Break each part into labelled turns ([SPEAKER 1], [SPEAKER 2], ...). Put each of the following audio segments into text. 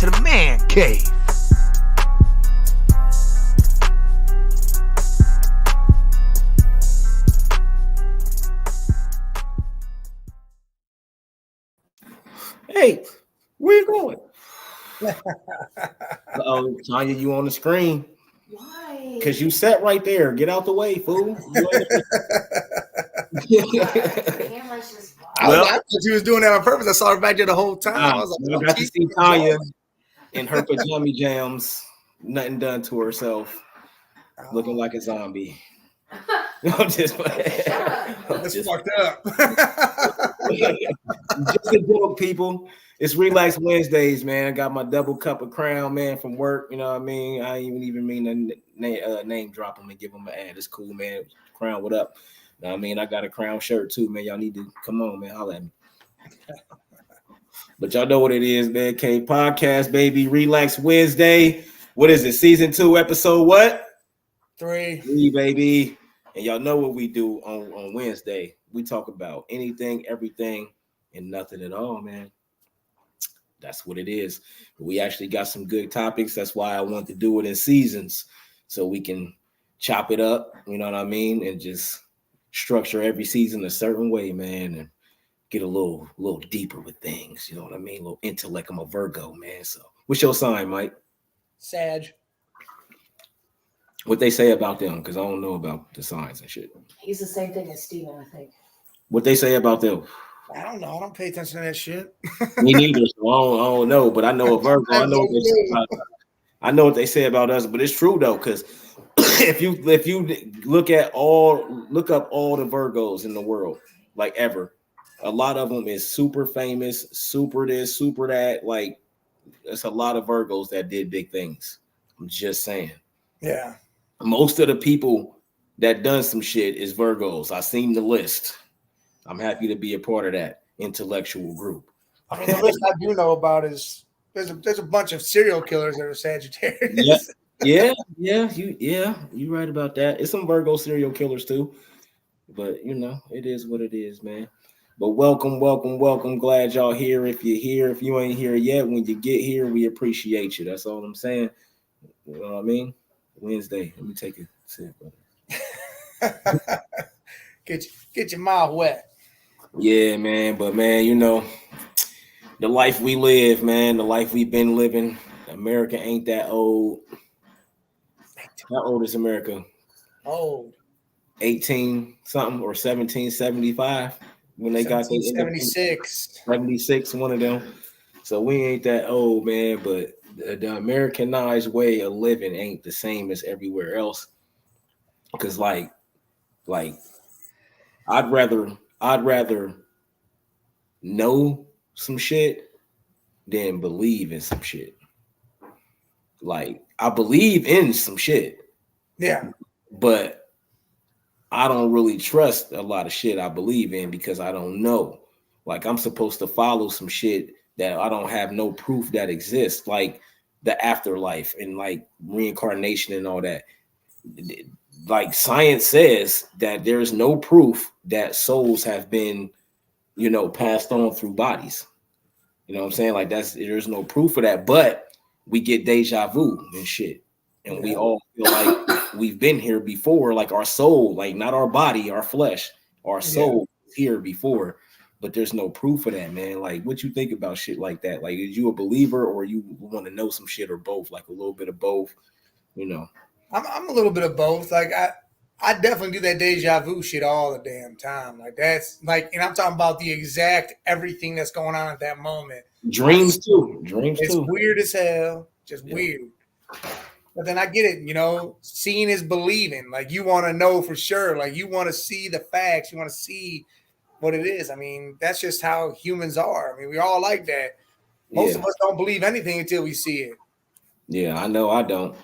[SPEAKER 1] to the man cave.
[SPEAKER 2] Hey, where you going? Oh, Tanya, you on the screen?
[SPEAKER 3] Why?
[SPEAKER 2] Because you sat right there. Get out the way, fool.
[SPEAKER 4] I thought you was doing that on purpose. I saw her back there the whole time. I was like,
[SPEAKER 2] I got to see Tanya in her pajama jams, nothing done to herself, looking like a zombie. I'm just
[SPEAKER 4] That's fucked up.
[SPEAKER 2] Just a joke, people. It's Relax Wednesdays, man. I got my double cup of Crown, man, from work. You know what I mean? I ain't even mean to name drop them and give them an ad. It's cool, man. Crown, what up? You know what I mean? I got a Crown shirt too, man. Y'all need to come on, man. Holla at me. But y'all know what it is, man. K Podcast, baby. Relax Wednesday. What is it? Season 2, episode what?
[SPEAKER 4] 3,
[SPEAKER 2] baby. And y'all know what we do on Wednesday. We talk about anything, everything, and nothing at all, man. That's what it is. We actually got some good topics. That's why I want to do it in seasons so we can chop it up, you know what I mean? And just structure every season a certain way, man. And get a little deeper with things, you know what I mean? A little intellect. I'm a Virgo, man. So what's your sign, Mike?
[SPEAKER 4] Sag.
[SPEAKER 2] What they say about them, because I don't know about the signs and shit.
[SPEAKER 3] He's the same thing as Steven, I think.
[SPEAKER 2] What they say about them?
[SPEAKER 4] I don't know. I don't pay attention to that shit.
[SPEAKER 2] Me neither. So I don't know, but I know a Virgo. I know what they say about us, but it's true though, because if you look up all the Virgos in the world, like ever, a lot of them is super famous, super this, super that. Like, it's a lot of Virgos that did big things. I'm just saying.
[SPEAKER 4] Yeah.
[SPEAKER 2] Most of the people that done some shit is Virgos. I seen the list. I'm happy to be a part of that intellectual group.
[SPEAKER 4] I mean, the list I do know about is there's a bunch of serial killers that are Sagittarius.
[SPEAKER 2] Yeah, you right about that. It's some Virgo serial killers too, but you know, it is what it is, man. But welcome. Glad y'all here. If you're here, if you ain't here yet, when you get here, we appreciate you. That's all I'm saying. You know what I mean? Wednesday. Let me take a sip.
[SPEAKER 4] Get your mouth wet.
[SPEAKER 2] Yeah, man. But man, you know, the life we live, man, the life we've been living. America ain't that old. How old is America?
[SPEAKER 4] Old.
[SPEAKER 2] 18 something or 1775 when they got the 76, one of them. So we ain't that old, man. But the Americanized way of living ain't the same as everywhere else. Because like I'd rather know some shit than believe in some shit. Like, I believe in some shit.
[SPEAKER 4] Yeah.
[SPEAKER 2] But I don't really trust a lot of shit I believe in because I don't know. Like, I'm supposed to follow some shit that I don't have no proof that exists, like the afterlife and like reincarnation and all that. Like, science says that there's no proof that souls have been, you know, passed on through bodies. You know what I'm saying? Like, there's no proof of that, but we get deja vu and shit. And we all feel like we've been here before, like our soul, like not our body, our flesh, our soul is here before, but there's no proof of that, man. Like, what you think about shit like that? Like, is you a believer or you want to know some shit or both? Like a little bit of both, you know?
[SPEAKER 4] I'm a little bit of both. Like, I definitely do that deja vu shit all the damn time. Like, that's like, and I'm talking about the exact everything that's going on at that moment.
[SPEAKER 2] Dreams too.
[SPEAKER 4] It's weird as hell. Just weird. But then I get it, you know, seeing is believing. Like, you want to know for sure. Like, you want to see the facts. You want to see what it is. I mean, that's just how humans are. I mean, we all like that. Most of us don't believe anything until we see it.
[SPEAKER 2] Yeah, I know I don't.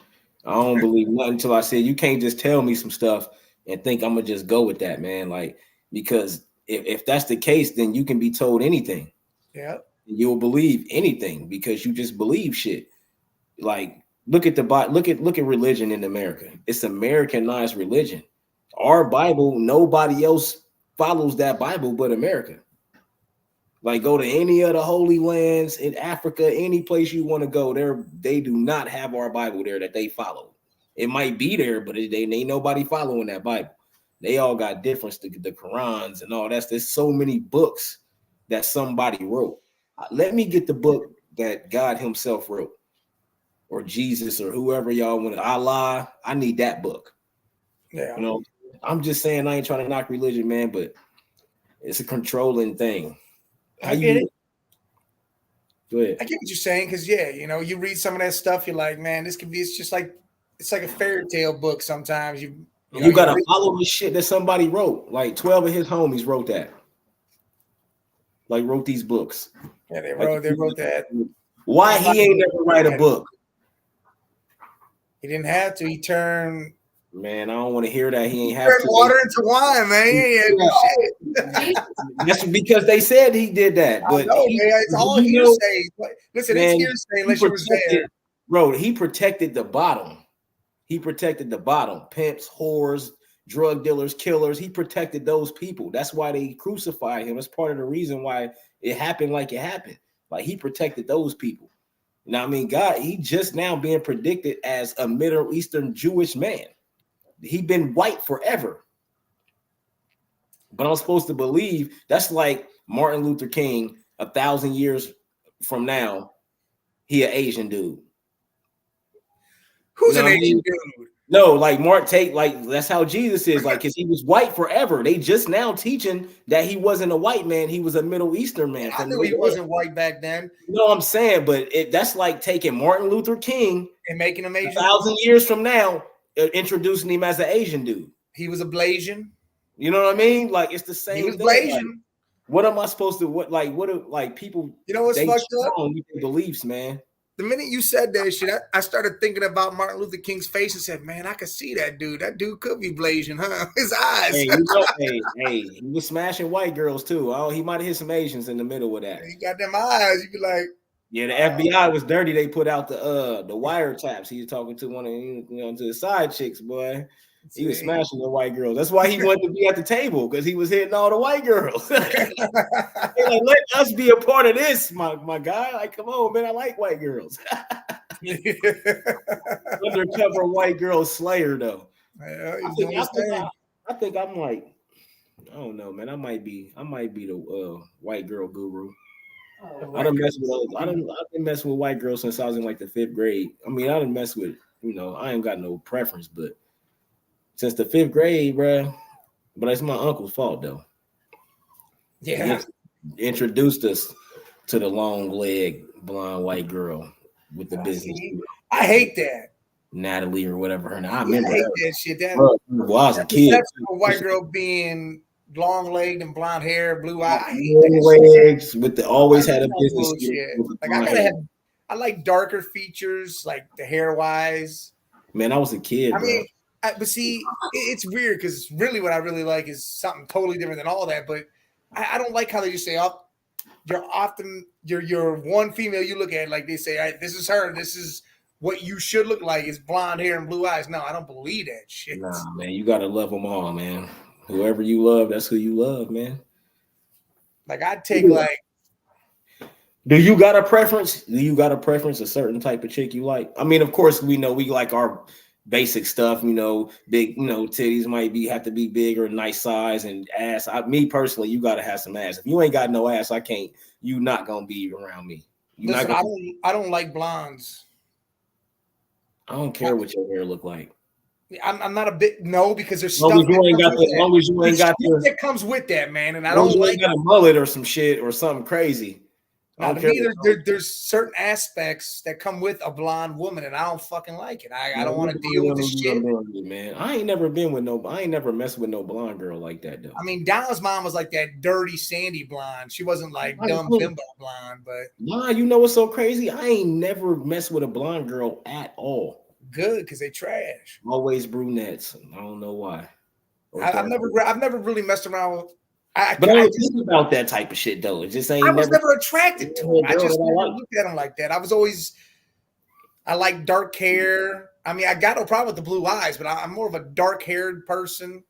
[SPEAKER 2] I don't believe nothing until I say, you can't just tell me some stuff and think I'm going to just go with that, man. Like, because if that's the case, then you can be told anything.
[SPEAKER 4] Yeah.
[SPEAKER 2] You'll believe anything because you just believe shit. Like, look at religion in America. It's Americanized religion. Our Bible, nobody else follows that Bible but America. Like go to any of the holy lands in Africa, any place you want to go, they do not have our Bible there that they follow. It might be there, but they ain't nobody following that Bible. They all got different, the Qurans and all that. There's so many books that somebody wrote. Let me get the book that God himself wrote, or Jesus, or whoever y'all want. Allah, I need that book.
[SPEAKER 4] Yeah.
[SPEAKER 2] You know, I'm just saying I ain't trying to knock religion, man, but it's a controlling thing.
[SPEAKER 4] I get it.
[SPEAKER 2] Go ahead.
[SPEAKER 4] I get what you're saying, because you read some of that stuff, you're like, man, this could be. It's like a fairy tale book. Sometimes you
[SPEAKER 2] gotta follow the shit that somebody wrote. Like 12 of his homies wrote that. Like wrote these books.
[SPEAKER 4] Yeah, they wrote that.
[SPEAKER 2] Why he ain't never write a book?
[SPEAKER 4] He didn't have to. He turned.
[SPEAKER 2] Man, I don't want to hear that. He ain't have
[SPEAKER 4] turned
[SPEAKER 2] to.
[SPEAKER 4] Water into wine, man. He ain't had to do shit.
[SPEAKER 2] That's because they said he did that. But
[SPEAKER 4] it's all hearsay. Listen,
[SPEAKER 2] man,
[SPEAKER 4] it's hearsay unless you was there.
[SPEAKER 2] Bro, he protected the bottom. He protected the bottom. Pimps, whores, drug dealers, killers. He protected those people. That's why they crucified him. That's part of the reason why it happened like it happened. Like he protected those people. Now, I mean, God, he just now being predicted as a Middle Eastern Jewish man. He been white forever. But I'm supposed to believe that's like Martin Luther King 1,000 years from now, he an Asian dude.
[SPEAKER 4] Who's an Asian dude?
[SPEAKER 2] No, like Mark Tate, like that's how Jesus is, like, because he was white forever. They just now teaching that he wasn't a white man, he was a Middle Eastern man.
[SPEAKER 4] I knew he wasn't white back then.
[SPEAKER 2] You know what I'm saying? But that's like taking Martin Luther King
[SPEAKER 4] and making him Asian
[SPEAKER 2] 1,000 years from now, introducing him as an Asian dude.
[SPEAKER 4] He was a Blasian.
[SPEAKER 2] You know what I mean? Like it's the same.
[SPEAKER 4] He was
[SPEAKER 2] thing.
[SPEAKER 4] Blasian.
[SPEAKER 2] Like, what am I supposed to? What people?
[SPEAKER 4] You know what's fucked up?
[SPEAKER 2] With their beliefs, man.
[SPEAKER 4] The minute you said that shit, I started thinking about Martin Luther King's face and said, "Man, I could see that dude. That dude could be Blasian, huh? His eyes."
[SPEAKER 2] Hey, he was smashing white girls too. Oh, he might have hit some Asians in the middle of that.
[SPEAKER 4] He got them eyes. You be like,
[SPEAKER 2] yeah, the FBI was dirty. They put out the wiretaps. He was talking to one of to the side chicks, boy. He was smashing the white girls. That's why he wanted to be at the table, because he was hitting all the white girls. Like, let us be a part of this, my guy. Like, come on, man. I like white girls. Undercover white girl slayer, though.
[SPEAKER 4] Yeah,
[SPEAKER 2] I think I'm like, I don't know, man. I might be the white girl guru. I done mess with I've been messing with white girls since I was in like the 5th grade. I mean, I done mess with, I ain't got no preference, but since the 5th grade, bro. But it's my uncle's fault, though.
[SPEAKER 4] Yeah.
[SPEAKER 2] He introduced us to the long leg blonde white girl with the business.
[SPEAKER 4] I hate that.
[SPEAKER 2] Natalie or whatever her name. I remember
[SPEAKER 4] hate that shit. That,
[SPEAKER 2] bro, I was a kid.
[SPEAKER 4] A white girl being long legged and blonde hair, blue eyes. I hate
[SPEAKER 2] legs with always had a business.
[SPEAKER 4] Like I like darker features, like the hair wise.
[SPEAKER 2] Man, I was a kid,
[SPEAKER 4] I
[SPEAKER 2] bro.
[SPEAKER 4] mean, but see, it's weird because really what I really like is something totally different than all that. But I don't like how they just say, "Oh, you're one female you look at," like they say, "All right, this is her. This is what you should look like, is blonde hair and blue eyes." No, I don't believe that shit.
[SPEAKER 2] Nah, man, you gotta love them all, man. Whoever you love, that's who you love, man.
[SPEAKER 4] Like I'd take like.
[SPEAKER 2] Do you got a preference? Do you got a preference, a certain type of chick you like? I mean, of course, we know we like our basic stuff, big, titties might have to be big or nice size, and ass. Me personally, you gotta have some ass. If you ain't got no ass, you not gonna be around me.
[SPEAKER 4] Listen, I don't like blondes.
[SPEAKER 2] I don't care what your hair look like.
[SPEAKER 4] I'm not a bit because there's
[SPEAKER 2] stuff
[SPEAKER 4] that comes with that, man, and I don't like
[SPEAKER 2] got a mullet or some shit or something crazy.
[SPEAKER 4] Now, to me, there's certain aspects that come with a blonde woman, and I don't fucking like it. I don't want to deal with this shit,
[SPEAKER 2] man. I ain't never messed with no blonde girl like that, though.
[SPEAKER 4] I mean, Donna's mom was like that dirty, sandy blonde. She wasn't like dumb bimbo blonde, but
[SPEAKER 2] nah, you know what's so crazy? I ain't never messed with a blonde girl at all.
[SPEAKER 4] Good, because they trash.
[SPEAKER 2] Always brunettes. I don't know why.
[SPEAKER 4] I've never really messed around with.
[SPEAKER 2] I think about that type of shit though. It just ain't.
[SPEAKER 4] I was never attracted to him. I just never looked at him like that. I like dark hair. I mean, I got no problem with the blue eyes, but I'm more of a dark-haired person.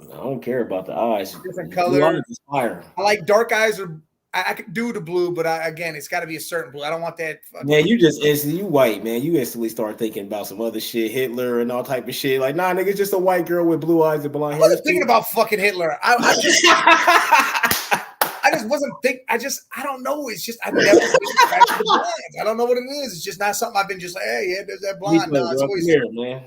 [SPEAKER 2] I don't care about the eyes.
[SPEAKER 4] Different color. I like dark eyes or I could do the blue, but again, it's got to be a certain blue. I don't want that.
[SPEAKER 2] Man, you just instantly you white, man. You instantly start thinking about some other shit, Hitler and all type of shit. Like, nah, nigga, it's just a white girl with blue eyes and blonde
[SPEAKER 4] I
[SPEAKER 2] hair.
[SPEAKER 4] wasn't thinking about fucking Hitler. I just wasn't I don't know. It's just I've never been attracted to blondes. I don't know what it is. It's just not something I've been just like, hey, yeah, there's that blonde. No, it's always,
[SPEAKER 2] here, man.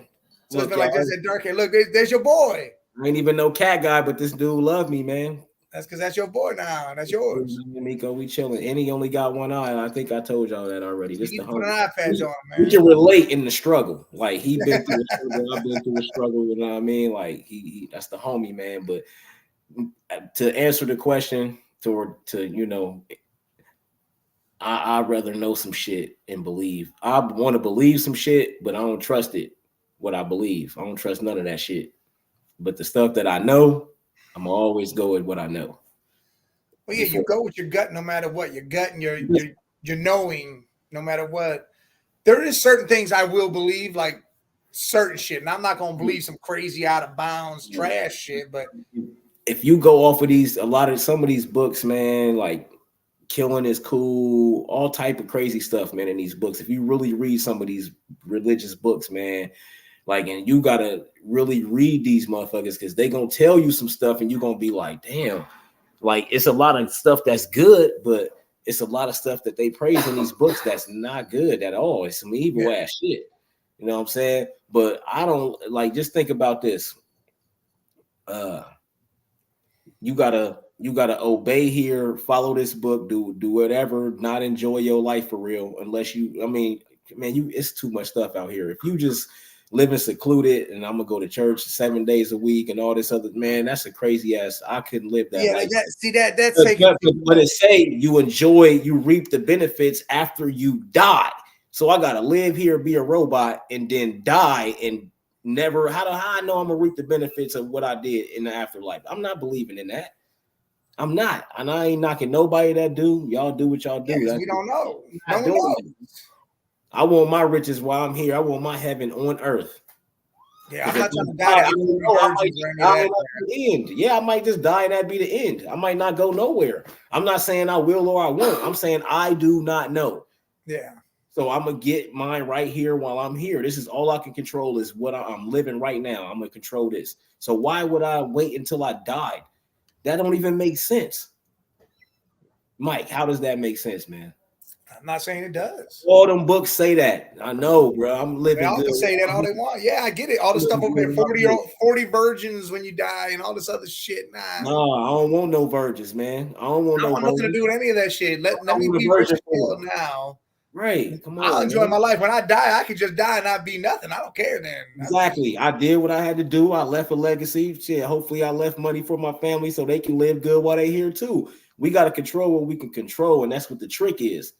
[SPEAKER 4] so it's been like there's that dark hair. Look, there's your boy.
[SPEAKER 2] I ain't even no cat guy, but this dude love me, man.
[SPEAKER 4] That's because that's your boy now. That's yours.
[SPEAKER 2] Miko, we chilling. And he only got one eye, and I think I told y'all that already.
[SPEAKER 4] You need to put an eye patch on, man.
[SPEAKER 2] We can relate in the struggle. Like he been through a struggle, I've been through a struggle. You know what I mean? Like he that's the homie, man. But to answer the question, to you know, I'd rather know some shit and believe. I want to believe some shit, but I don't trust it. What I believe, I don't trust none of that shit. But the stuff that I know, I'm gonna always go with what I know.
[SPEAKER 4] Well, yeah, you go with your gut no matter what. Your gut and your knowing no matter what. There is certain things I will believe, like certain shit, and I'm not gonna believe some crazy out of bounds trash shit. But
[SPEAKER 2] if you go off of some of these books, man, like killing is cool, all type of crazy stuff, man, in these books. If you really read some of these religious books, man. Like, and you gotta really read these motherfuckers because they gonna tell you some stuff and you're gonna be like, damn, like it's a lot of stuff that's good, but it's a lot of stuff that they praise in these books that's not good at all. It's some evil ass shit. You know what I'm saying? But I don't like just think about this. You gotta obey here, follow this book, do whatever, not enjoy your life for real, unless you, I mean, man, it's too much stuff out here. If you just living secluded and I'm gonna go to church 7 days a week and all this other, man, that's a crazy ass. I couldn't live that life.
[SPEAKER 4] That's
[SPEAKER 2] but it say you reap the benefits after you die. So I gotta live here, be a robot, and then die and never. How I know I'm gonna reap the benefits of what I did in the afterlife? I'm not believing in that. I'm not, and I ain't knocking nobody that do. Y'all do what y'all do.
[SPEAKER 4] Yeah, we don't know. No one knows.
[SPEAKER 2] I want my riches while I'm here. I want my heaven on earth.
[SPEAKER 4] Yeah, I'm not trying to die.
[SPEAKER 2] I might just die and that be the end. I might not go nowhere. I'm not saying I will or I won't. I'm saying I do not know.
[SPEAKER 4] Yeah.
[SPEAKER 2] So I'm gonna get mine right here while I'm here. This is all I can control is what I'm living right now. I'm gonna control this. So why would I wait until I died? That don't even make sense. Mike, how does that make sense, man?
[SPEAKER 4] I'm not saying it does.
[SPEAKER 2] All them books say that. I know, bro. I'm living.
[SPEAKER 4] They all can say that all they want. Yeah, I get it. All the stuff over there, 40 virgins when you die and all this other shit. Nah.
[SPEAKER 2] No, I don't want no virgins, man. I don't want
[SPEAKER 4] nothing to do with any of that shit. Let me be virgin now.
[SPEAKER 2] Right. Come on.
[SPEAKER 4] I'll enjoy my life. When I die, I could just die and not be nothing. I don't care then.
[SPEAKER 2] Exactly. I did what I had to do. I left a legacy. Shit. Hopefully I left money for my family so they can live good while they're here too. We got to control what we can control, and that's what the trick is.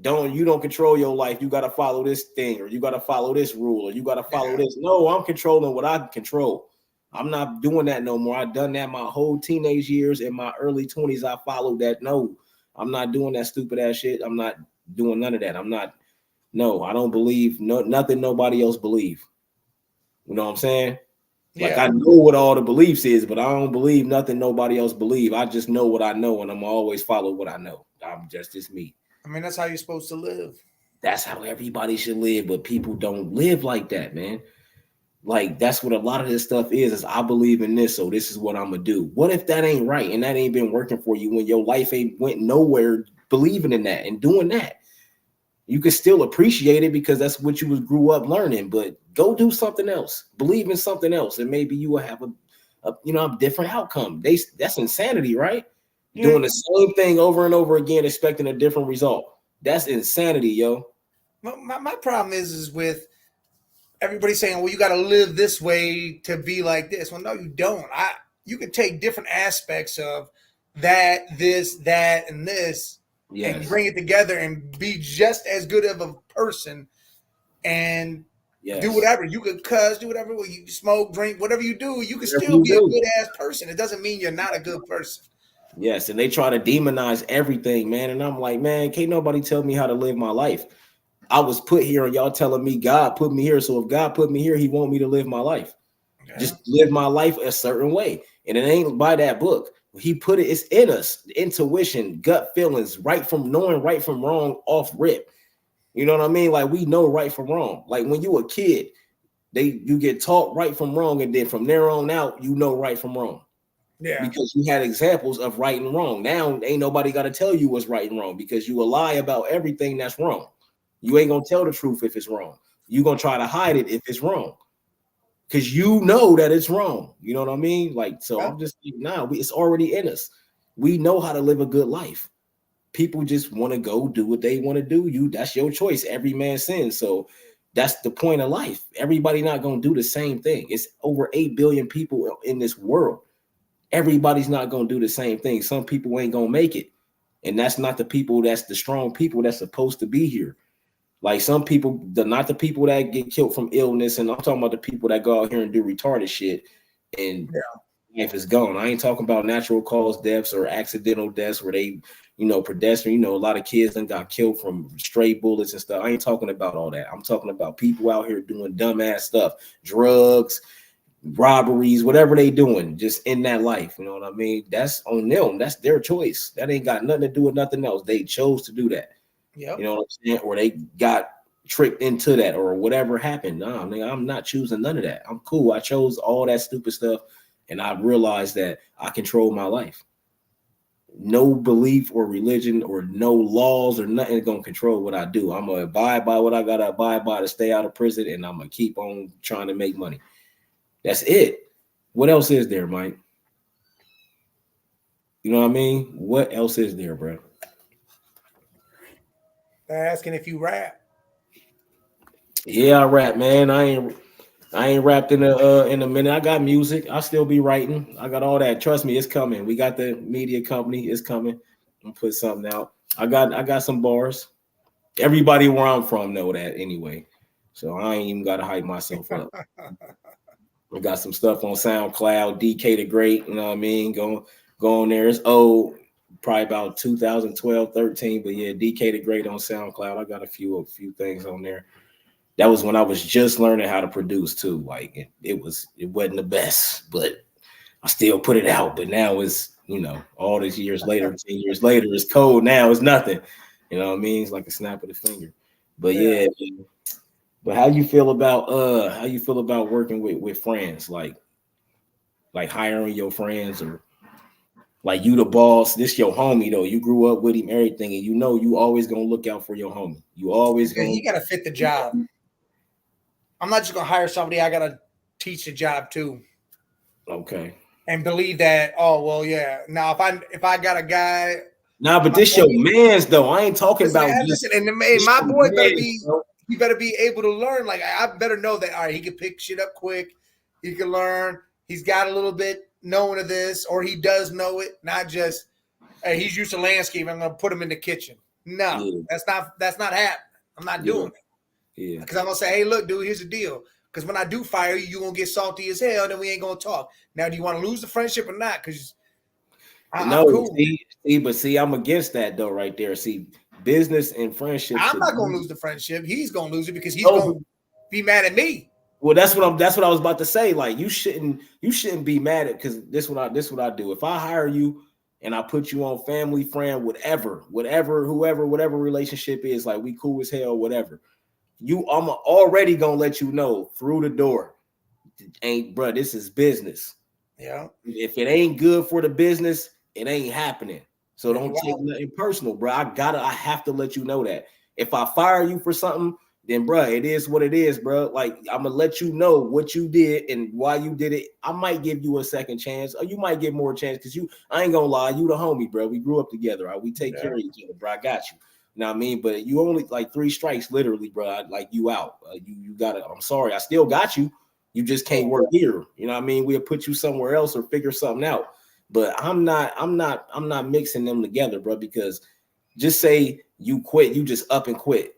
[SPEAKER 2] You don't control your life. You got to follow this thing, or you got to follow this rule, or you got to follow this. No, I'm controlling what I can control. I'm not doing that no more. I've done that my whole teenage years. In my early 20s, I followed that. No, I'm not doing that stupid ass shit. I'm not doing none of that. I don't believe nothing nobody else believe. You know what I'm saying? Like I know what all the beliefs is, but I don't believe nothing nobody else believe. I just know what I know, and I'm always follow what I know. I'm just me.
[SPEAKER 4] I mean, that's how you're supposed to live.
[SPEAKER 2] That's how everybody should live, but people don't live like that, man. Like that's what a lot of this stuff is I believe in this, so this is what I'm gonna do. What if that ain't right and that ain't been working for you when your life ain't went nowhere believing in that and doing that? You can still appreciate it because that's what you grew up learning, but go do something else. Believe in something else, and maybe you will have a different outcome. That's insanity, right? Yeah. Doing the same thing over and over again, expecting a different result. That's insanity, yo.
[SPEAKER 4] My problem is with everybody saying, well, you got to live this way to be like this. Well, no, you don't. You can take different aspects of that, this, that, and this, and bring it together and be just as good of a person and do whatever. You could cuss, do whatever. You smoke, drink, whatever you do, you can still be a good ass person. It doesn't mean you're not a good person.
[SPEAKER 2] Yes, and they try to demonize everything, man. And I'm like, man, can't nobody tell me how to live my life. I was put here and y'all telling me God put me here. So if God put me here, he want me to live my life. Yeah. Just live my life a certain way. And it ain't by that book. He put it's in us, intuition, gut feelings, right from knowing right from wrong off rip. You know what I mean? Like we know right from wrong. Like when you a kid, you get taught right from wrong, and then from there on out, you know right from wrong.
[SPEAKER 4] Yeah.
[SPEAKER 2] Because you had examples of right and wrong. Now ain't nobody got to tell you what's right and wrong because you a lie about everything that's wrong. You ain't gonna tell the truth if it's wrong. You gonna try to hide it if it's wrong. Because you know that it's wrong. You know what I mean? Like, so I'm just it's already in us. We know how to live a good life. People just want to go do what they want to do. That's your choice. Every man sins. So that's the point of life. Everybody not gonna do the same thing. It's over 8 billion people in this world. Everybody's not gonna do the same thing. Some people ain't gonna make it. And that's not the people, that's the strong people that's supposed to be here. Like some people, not the people that get killed from illness, and I'm talking about the people that go out here and do retarded shit, and life is gone. I ain't talking about natural cause deaths or accidental deaths where they, pedestrian. A lot of kids then got killed from stray bullets and stuff. I ain't talking about all that. I'm talking about people out here doing dumbass stuff, drugs, robberies, whatever they doing, just in that life. You know what I mean? That's on them. That's their choice. That ain't got nothing to do with nothing else. They chose to do that.
[SPEAKER 4] Yep.
[SPEAKER 2] You know what I'm saying? Or they got tricked into that or whatever happened. Nah, nigga, I'm not choosing none of that. I'm cool. I chose all that stupid stuff and I realized that I control my life. No belief or religion or no laws or nothing gonna control what I do. I'm gonna abide by what I gotta abide by to stay out of prison, and I'm gonna keep on trying to make money. That's it. What else is there, Mike? You know what I mean? What else is there, bro?
[SPEAKER 4] They're asking if you rap.
[SPEAKER 2] Yeah, I rap, man. I ain't rapped in a minute. I got music. I still be writing. I got all that. Trust me, it's coming. We got the media company. It's coming. I'm put something out. I got some bars. Everybody where I'm from know that anyway. So I ain't even gotta hype myself up. I got some stuff on SoundCloud, DK the Great, you know what I mean? Go on there. It's old, probably about 2012, 13. But yeah, DK the Great on SoundCloud. I got a few things on there. That was when I was just learning how to produce too. Like it wasn't the best, but I still put it out. But now it's, all these years later, 10 years later, it's cold now. It's nothing. You know what I mean? It's like a snap of the finger. But yeah. But how you feel about working with friends, like hiring your friends, or like you the boss, this your homie though. You grew up with him, everything, and you always gonna look out for your homie. You always gonna.
[SPEAKER 4] He gotta fit the job. I'm not just gonna hire somebody. I gotta teach the job too.
[SPEAKER 2] Okay.
[SPEAKER 4] And believe that. Oh well, yeah. Now if I got a guy.
[SPEAKER 2] Nah, but this your man's though. I ain't talking about.
[SPEAKER 4] Listen, and my boy better be. Bro. He better be able to learn. Like I better know that. All right, he can pick shit up quick. He can learn. He's got a little bit knowing of this, or he does know it. Not just. Hey, he's used to landscaping. I'm gonna put him in the kitchen. No, that's not happening. I'm not doing it.
[SPEAKER 2] Yeah.
[SPEAKER 4] Because I'm gonna say, hey, look, dude, here's the deal. Because when I do fire you, you're gonna get salty as hell, and then we ain't gonna talk. Now, do you want to lose the friendship or not? Because I'm cool.
[SPEAKER 2] See, I'm against that though, right there. See, business and friendship.
[SPEAKER 4] I'm not gonna lose the friendship. He's gonna lose it because he's gonna be mad at me.
[SPEAKER 2] Well, that's what I was about to say. Like, you shouldn't be mad at, because this what I do. If I hire you and I put you on family, friend, whatever, whoever, whatever relationship is, like we cool as hell, whatever. I'm already gonna let you know through the door. Bro, this is business.
[SPEAKER 4] Yeah.
[SPEAKER 2] If it ain't good for the business, it ain't happening. So don't take nothing personal, bro. I have to let you know that. If I fire you for something, then bro, it is what it is, bro. Like, I'm gonna let you know what you did and why you did it. I might give you a second chance, or you might get more chance, because I ain't gonna lie, you the homie, bro. We grew up together, right? We take care of each other, bro. I got you. You know what I mean? But you only like 3 strikes, literally, bro. Like, you out. You gotta. I'm sorry, I still got you. You just can't work here. You know what I mean? We'll put you somewhere else or figure something out. But I'm not mixing them together, bro, because just say you quit, you just up and quit.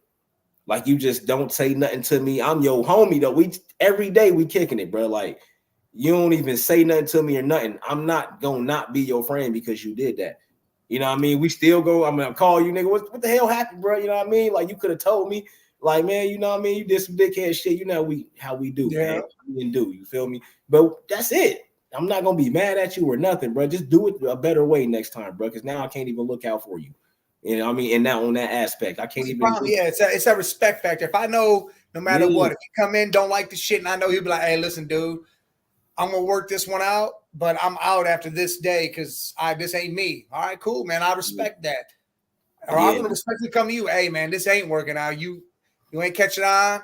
[SPEAKER 2] Like, you just don't say nothing to me. I'm your homie though. Every day we kicking it, bro. Like, you don't even say nothing to me or nothing. I'm not gonna not be your friend because you did that. You know what I mean? We still go, I'm gonna call you, nigga. What the hell happened, bro? You know what I mean? Like, you could have told me, like, man, you know what I mean? You did some dickhead shit. You know how we do, man. We didn't do, you feel me? But that's it. I'm not gonna be mad at you or nothing, bro. Just do it a better way next time, bro. Because now I can't even look out for you. You know what I mean? And now on that aspect, I can't
[SPEAKER 4] That's the
[SPEAKER 2] even.
[SPEAKER 4] problem. Yeah, it's a respect factor. If I know no matter
[SPEAKER 2] Yeah,
[SPEAKER 4] what, if you come in, don't like the shit, and I know he'll be like, hey, listen, dude, I'm gonna work this one out, but I'm out after this day because I this ain't me. All right, cool, man. I respect that. Or I'm
[SPEAKER 2] yeah,
[SPEAKER 4] gonna respectfully come to you. Hey, man, this ain't working out. You ain't catching on.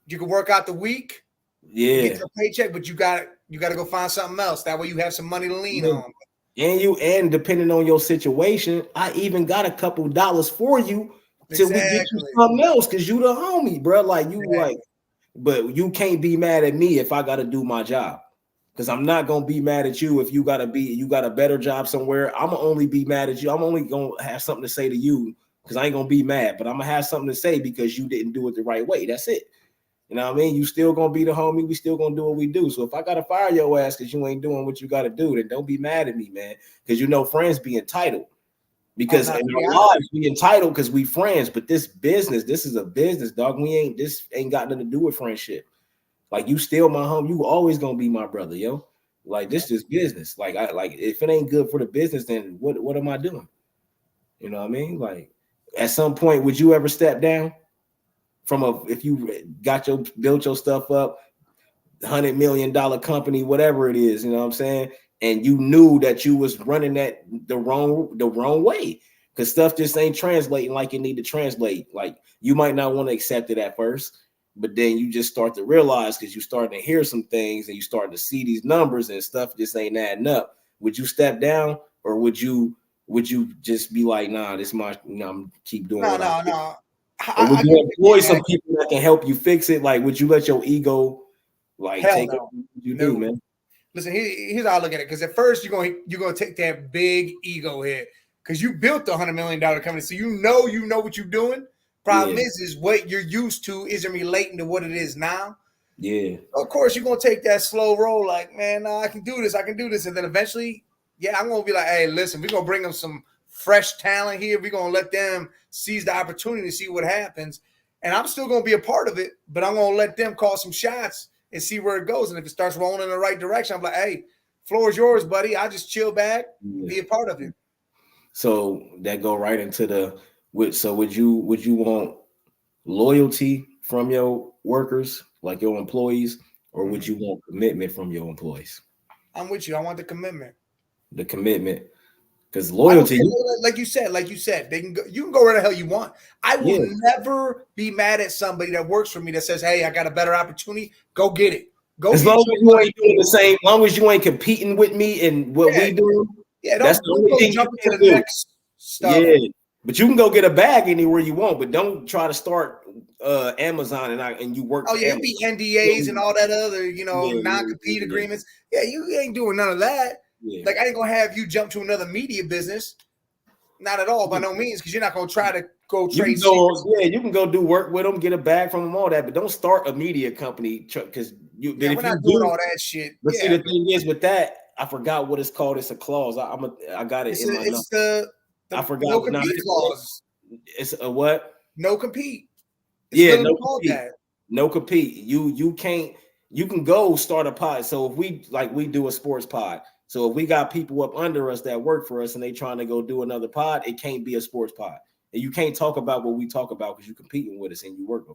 [SPEAKER 4] You can work out the week, get
[SPEAKER 2] yeah.
[SPEAKER 4] your paycheck, but you got to go find something else. That way, you have some money to lean
[SPEAKER 2] Yeah.
[SPEAKER 4] on.
[SPEAKER 2] And depending on your situation, I even got a couple dollars for you till we get you
[SPEAKER 4] Exactly.
[SPEAKER 2] something else because you the homie, bro. Like you like,
[SPEAKER 4] Exactly.
[SPEAKER 2] but you can't be mad at me if I gotta do my job. Because I'm not gonna be mad at you if you got a better job somewhere. I'm gonna only be mad at you. I'm only gonna have something to say to you because I ain't gonna be mad, but I'm gonna have something to say because you didn't do it the right way. That's it. You know what I mean? You still gonna be the homie. We still gonna do what we do. So if I gotta fire your ass because you ain't doing what you gotta do, then don't be mad at me, man. Because you know friends be entitled.
[SPEAKER 4] Oh
[SPEAKER 2] Because
[SPEAKER 4] no,
[SPEAKER 2] in
[SPEAKER 4] to be
[SPEAKER 2] our
[SPEAKER 4] honest,
[SPEAKER 2] lives we entitled because we friends. But this business, this is a business, dog. This ain't got nothing to do with friendship. Like you still my home. You always gonna be my brother, yo. Like
[SPEAKER 4] yeah.
[SPEAKER 2] this is business. Like I like if it ain't good for the business, then what am I doing? You know what I mean? Like at some point, would you ever step down from a if you got your built your stuff up? $100 million company, whatever it is, you know what I'm saying? And you knew that you was running that the wrong way because stuff just ain't translating like it need to translate. Like you might not want to accept it at first, but then you just start to realize because you starting to hear some things and you start to see these numbers and stuff just ain't adding up. Would you step down or would you just be like, nah, this is my I'm keep doing
[SPEAKER 4] No,
[SPEAKER 2] what I'm
[SPEAKER 4] no,
[SPEAKER 2] doing?
[SPEAKER 4] no.
[SPEAKER 2] Or would
[SPEAKER 4] I
[SPEAKER 2] you
[SPEAKER 4] get what
[SPEAKER 2] employ
[SPEAKER 4] you're
[SPEAKER 2] some
[SPEAKER 4] getting at.
[SPEAKER 2] people that can help you fix it? Like, would you let your ego like
[SPEAKER 4] Hell
[SPEAKER 2] take over
[SPEAKER 4] no,
[SPEAKER 2] what you do,
[SPEAKER 4] no.
[SPEAKER 2] man?
[SPEAKER 4] Listen, here's how I look at it. Because at first you're gonna take that big ego hit because you built the $100 million company, so you know what you're doing. Problem
[SPEAKER 2] Yeah,
[SPEAKER 4] is what you're used to isn't relating to what it is now.
[SPEAKER 2] yeah,
[SPEAKER 4] Of course, you're gonna take that slow roll, like, man, nah, I can do this, and then eventually, yeah, I'm gonna be like, hey, listen, we're gonna bring them some fresh talent here. We're gonna let them seize the opportunity to see what happens, and I'm still gonna be a part of it, but I'm gonna let them call some shots and see where it goes. And if it starts rolling in the right direction, I'm like, hey, floor is yours, buddy. I just chill back and
[SPEAKER 2] yeah.
[SPEAKER 4] be a part of it.
[SPEAKER 2] So that go right into the so would you want loyalty from your workers, like your employees, or would
[SPEAKER 4] Mhm.
[SPEAKER 2] you want commitment from your employees?
[SPEAKER 4] I'm with you. I want the commitment.
[SPEAKER 2] The commitment, because
[SPEAKER 4] I don't
[SPEAKER 2] loyalty,
[SPEAKER 4] care. Like you said, they can go, you can go where the hell you want. I will
[SPEAKER 2] yeah.
[SPEAKER 4] never be mad at somebody that works for me that says, "Hey, I got a better opportunity. Go get it. Go
[SPEAKER 2] As
[SPEAKER 4] get
[SPEAKER 2] long
[SPEAKER 4] your
[SPEAKER 2] as you
[SPEAKER 4] money."
[SPEAKER 2] ain't doing the same, long as you ain't competing with me and what
[SPEAKER 4] Yeah,
[SPEAKER 2] we do,
[SPEAKER 4] yeah.
[SPEAKER 2] that's
[SPEAKER 4] Don't
[SPEAKER 2] the
[SPEAKER 4] don't
[SPEAKER 2] only
[SPEAKER 4] go
[SPEAKER 2] thing you
[SPEAKER 4] jump into
[SPEAKER 2] can
[SPEAKER 4] the
[SPEAKER 2] do.
[SPEAKER 4] next stuff.
[SPEAKER 2] Yeah, but you can go get a bag anywhere you want, but don't try to start Amazon and you work
[SPEAKER 4] Oh
[SPEAKER 2] for
[SPEAKER 4] yeah, it'd be
[SPEAKER 2] Amazon.
[SPEAKER 4] NDAs and all that other,
[SPEAKER 2] Yeah, yeah,
[SPEAKER 4] non-compete
[SPEAKER 2] yeah,
[SPEAKER 4] agreements. Yeah, you ain't doing none of that.
[SPEAKER 2] yeah.
[SPEAKER 4] Like I ain't gonna have you jump to another media business. Not at all, by
[SPEAKER 2] Yeah.
[SPEAKER 4] no means, because you're not gonna try to go
[SPEAKER 2] You
[SPEAKER 4] trade
[SPEAKER 2] can go,
[SPEAKER 4] secrets.
[SPEAKER 2] yeah, you can go do work with them, get a bag from them, all that, but don't start a media company because you. But
[SPEAKER 4] Yeah, we're
[SPEAKER 2] if you
[SPEAKER 4] not doing
[SPEAKER 2] do,
[SPEAKER 4] all that shit.
[SPEAKER 2] but see,
[SPEAKER 4] Yeah,
[SPEAKER 2] the thing is with that, I forgot what it's called. It's a clause. I got it
[SPEAKER 4] it's
[SPEAKER 2] in my notes. I
[SPEAKER 4] the no
[SPEAKER 2] forgot. No,
[SPEAKER 4] compete clause.
[SPEAKER 2] it's a what?
[SPEAKER 4] No compete. It's
[SPEAKER 2] Yeah,
[SPEAKER 4] literally
[SPEAKER 2] no
[SPEAKER 4] called
[SPEAKER 2] compete.
[SPEAKER 4] that.
[SPEAKER 2] No compete. You can't. You can go start a pod. So if we do a sports pod. So if we got people up under us that work for us and they trying to go do another pod, it can't be a sports pod. And you can't talk about what we talk about because you're competing with us and you work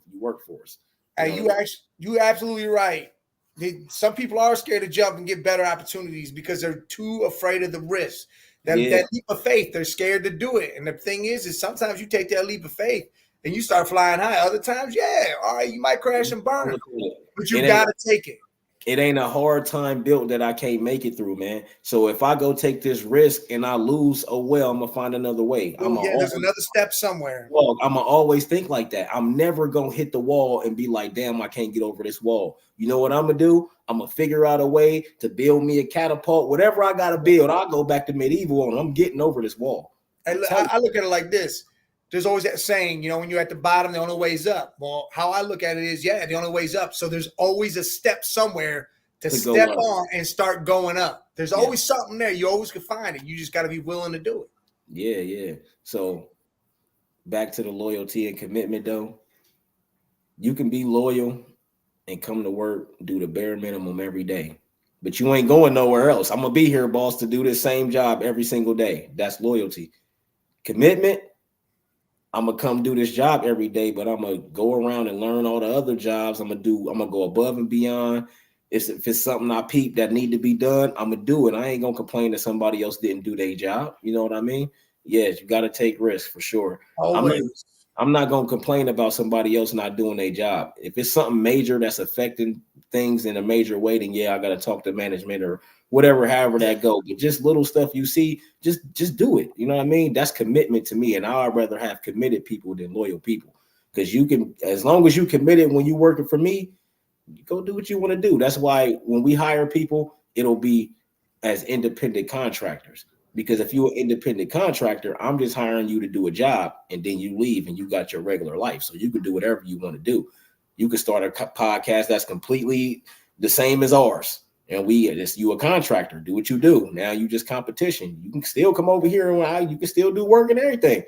[SPEAKER 2] for us. You
[SPEAKER 4] And
[SPEAKER 2] know what I mean?
[SPEAKER 4] you absolutely right. Some people are scared to jump and get better opportunities because they're too afraid of the risk.
[SPEAKER 2] Yeah.
[SPEAKER 4] That leap of faith, they're scared to do it. And the thing is sometimes you take that leap of faith and you start flying high. Other times, yeah, all right, you might crash and burn, but
[SPEAKER 2] It
[SPEAKER 4] you
[SPEAKER 2] ain't
[SPEAKER 4] got to take it.
[SPEAKER 2] it ain't a hard time built that I can't make it through, man. So if I go take this risk and I lose, oh well, I'm gonna find another way.
[SPEAKER 4] Oh yeah, there's another step somewhere.
[SPEAKER 2] I'm gonna always think like that. I'm never gonna hit the wall and be like, damn, I can't get over this wall. You know what I'm gonna do? I'm gonna figure out a way to build me a catapult, whatever I gotta build. I'll go back to medieval and I'm getting over this wall. I'm telling
[SPEAKER 4] I look at it like this. There's always that saying, when you're at the bottom, the only way's up. Well, how I look at it is, yeah, the only way's up. So there's always a step somewhere to
[SPEAKER 2] you to go
[SPEAKER 4] step
[SPEAKER 2] up.
[SPEAKER 4] on and start going up. There's
[SPEAKER 2] Yeah,
[SPEAKER 4] always something there. You always can find it. You just got to be willing to do it.
[SPEAKER 2] yeah, yeah. So back to the loyalty and commitment though. You can be loyal and come to work, do the bare minimum every day. but you ain't going nowhere else. I'm gonna be here, boss, to do this same job every single day. That's loyalty. Commitment, I'm gonna come do this job every day, but I'm gonna go around and learn all the other jobs. I'm gonna go above and beyond. If it's something I peep that need to be done, I'm gonna do it. I ain't gonna complain that somebody else didn't do their job. You know what I mean? Yes, you gotta take risks for sure. I'm not
[SPEAKER 4] Always.
[SPEAKER 2] I'm not gonna complain about somebody else not doing their job. If it's something major that's affecting things in a major way, then yeah, I gotta talk to management or whatever, however that go. But just little stuff you see, just do it. You know what I mean? That's commitment to me, and I'd rather have committed people than loyal people. Because you can, as long as you committed when you working for me, you go do what you want to do. That's why when we hire people, it'll be as independent contractors. Because if you're an independent contractor, I'm just hiring you to do a job and then you leave and you got your regular life. So you can do whatever you want to do. You can start a podcast that's completely the same as ours. And you a contractor, do what you do. Now you just competition. You can still come over here and you can still do work and everything.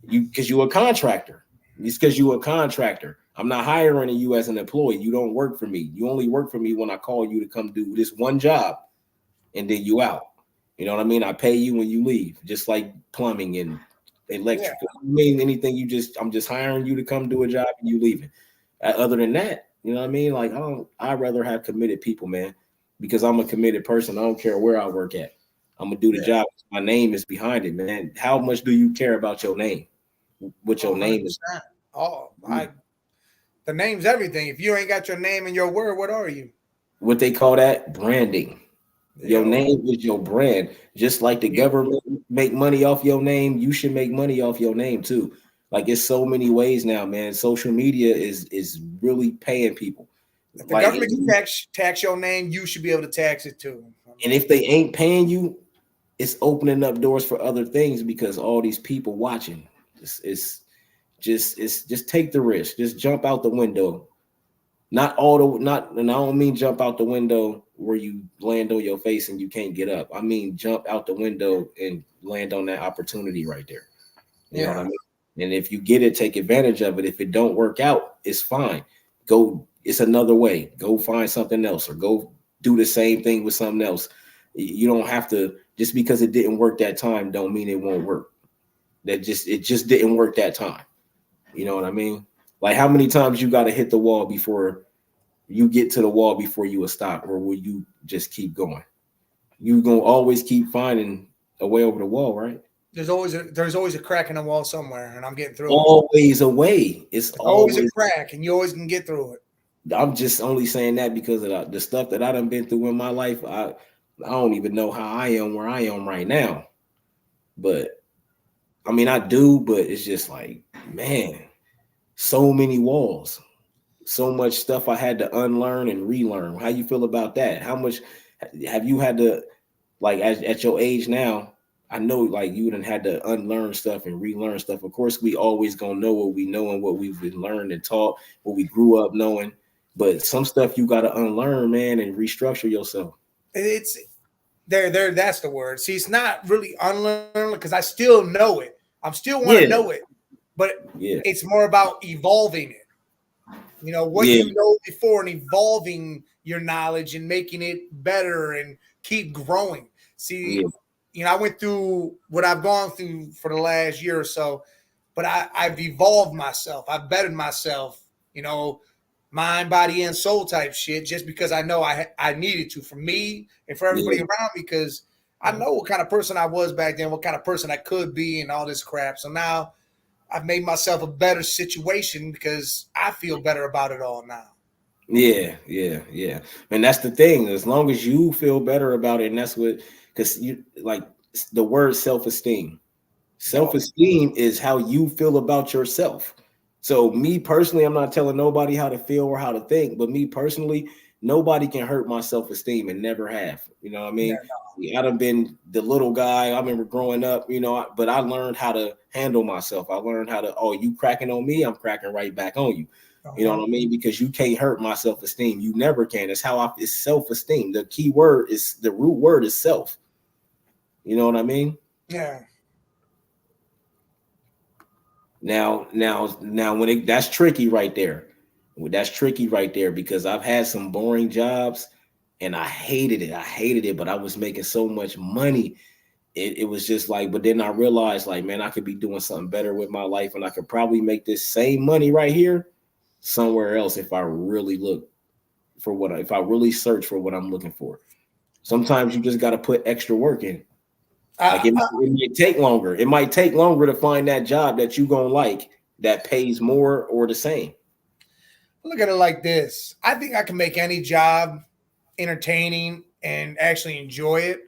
[SPEAKER 2] Because you're a contractor. It's because you're a contractor. I'm not hiring you as an employee. You don't work for me. You only work for me when I call you to come do this one job and then you out. You know what I mean? I pay you when you leave, just like plumbing and
[SPEAKER 4] Yeah.
[SPEAKER 2] electrical. I mean anything I'm just hiring you to come do a job and you leaving. Other than that, you know what I mean? Like I'd rather have committed people, man, because I'm a committed person. I don't care where I work at. I'm gonna do the
[SPEAKER 4] Yeah.
[SPEAKER 2] job. My name is behind it, man. How much do you care about your name? What
[SPEAKER 4] Oh,
[SPEAKER 2] your name is?
[SPEAKER 4] 100%. Oh, the name's everything. If you ain't got your name and your word, what are you?
[SPEAKER 2] What they call that branding. Your
[SPEAKER 4] Yo,
[SPEAKER 2] name is your brand. Just like the
[SPEAKER 4] you,
[SPEAKER 2] government make money off your name, you should make money off your name too. Like it's so many ways now, man. Social media is really paying people.
[SPEAKER 4] if the
[SPEAKER 2] Like,
[SPEAKER 4] government can tax your name, you should be able to tax it too. I
[SPEAKER 2] and
[SPEAKER 4] mean,
[SPEAKER 2] if they ain't paying you, it's opening up doors for other things because all these people watching. It's just take the risk. Just jump out the window. Not all the not, and I don't mean jump out the window where you land on your face and you can't get up. I mean jump out the window and land on that opportunity right there. You know what I
[SPEAKER 4] yeah,
[SPEAKER 2] mean? And if you get it, take advantage of it. If it don't work out, it's fine. Go, it's another way. Go find something else or go do the same thing with something else. You don't have to just because it didn't work that time, don't mean it won't work. It just didn't work that time. You know what I mean? Like how many times you got to hit the wall before you get to the wall before you will stop, or will you just keep going? You gonna always keep finding a way over the wall, right?
[SPEAKER 4] there's always a crack in the wall somewhere, and I'm getting through it.
[SPEAKER 2] Always a way. It's
[SPEAKER 4] There's always a
[SPEAKER 2] always.
[SPEAKER 4] crack, and you always can get through it.
[SPEAKER 2] I'm just only saying that because of the stuff that I done been through in my life. I don't even know how I am where I am right now. But I mean, I do, but it's just like, man, so many walls, so much stuff I had to unlearn and relearn. How you feel about that? How much have you had to like at your age now? I know like you done had to unlearn stuff and relearn stuff. Of course, we always gonna know what we know and what we've been learned and taught, what we grew up knowing. But some stuff you gotta unlearn, man, and restructure yourself.
[SPEAKER 4] It's there. That's the word. See, it's not really unlearn because I still know it. I'm still want to
[SPEAKER 2] Yeah,
[SPEAKER 4] know it, but
[SPEAKER 2] yeah,
[SPEAKER 4] it's more about evolving it. What
[SPEAKER 2] yeah,
[SPEAKER 4] you know before and evolving your knowledge and making it better and keep growing. See,
[SPEAKER 2] yeah,
[SPEAKER 4] I went through what I've gone through for the last year or so, but I've evolved myself. I've bettered myself, mind, body, and soul type shit, just because I know I needed to for me and for everybody
[SPEAKER 2] yeah.
[SPEAKER 4] around me, because I know what kind of person I was back then, what kind of person I could be, and all this crap. So now I've made myself a better situation because I feel better about it all now.
[SPEAKER 2] Yeah, yeah, yeah. And that's the thing. As long as you feel better about it, and that's what, because you like the word self-esteem.
[SPEAKER 4] Oh,
[SPEAKER 2] Self-esteem is how you feel about yourself. So me personally, I'm not telling nobody how to feel or how to think, but me personally, nobody can hurt my self-esteem and never have. You know what I
[SPEAKER 4] yeah.
[SPEAKER 2] mean? I done been the little guy. I remember growing up, but I learned how to handle myself. I learned how to, oh, you cracking on me, I'm cracking right back on you. You know
[SPEAKER 4] Uh-huh.
[SPEAKER 2] what I mean? Because you can't hurt my self-esteem. You never can. It's self-esteem. The key word is the root word is self. You know what I mean?
[SPEAKER 4] Yeah.
[SPEAKER 2] Now, that's tricky right there. That's tricky right there because I've had some boring jobs and I hated it. I hated it, but I was making so much money. It was just like, but then I realized, like, man, I could be doing something better with my life, and I could probably make this same money right here somewhere else if I really look for if I really search for what I'm looking for. Sometimes you just got to put extra work in. Like
[SPEAKER 4] I,
[SPEAKER 2] it might take longer. It might take longer to find that job that you gonna like that pays more or the same.
[SPEAKER 4] look at it like this. I think I can make any job entertaining and actually enjoy it.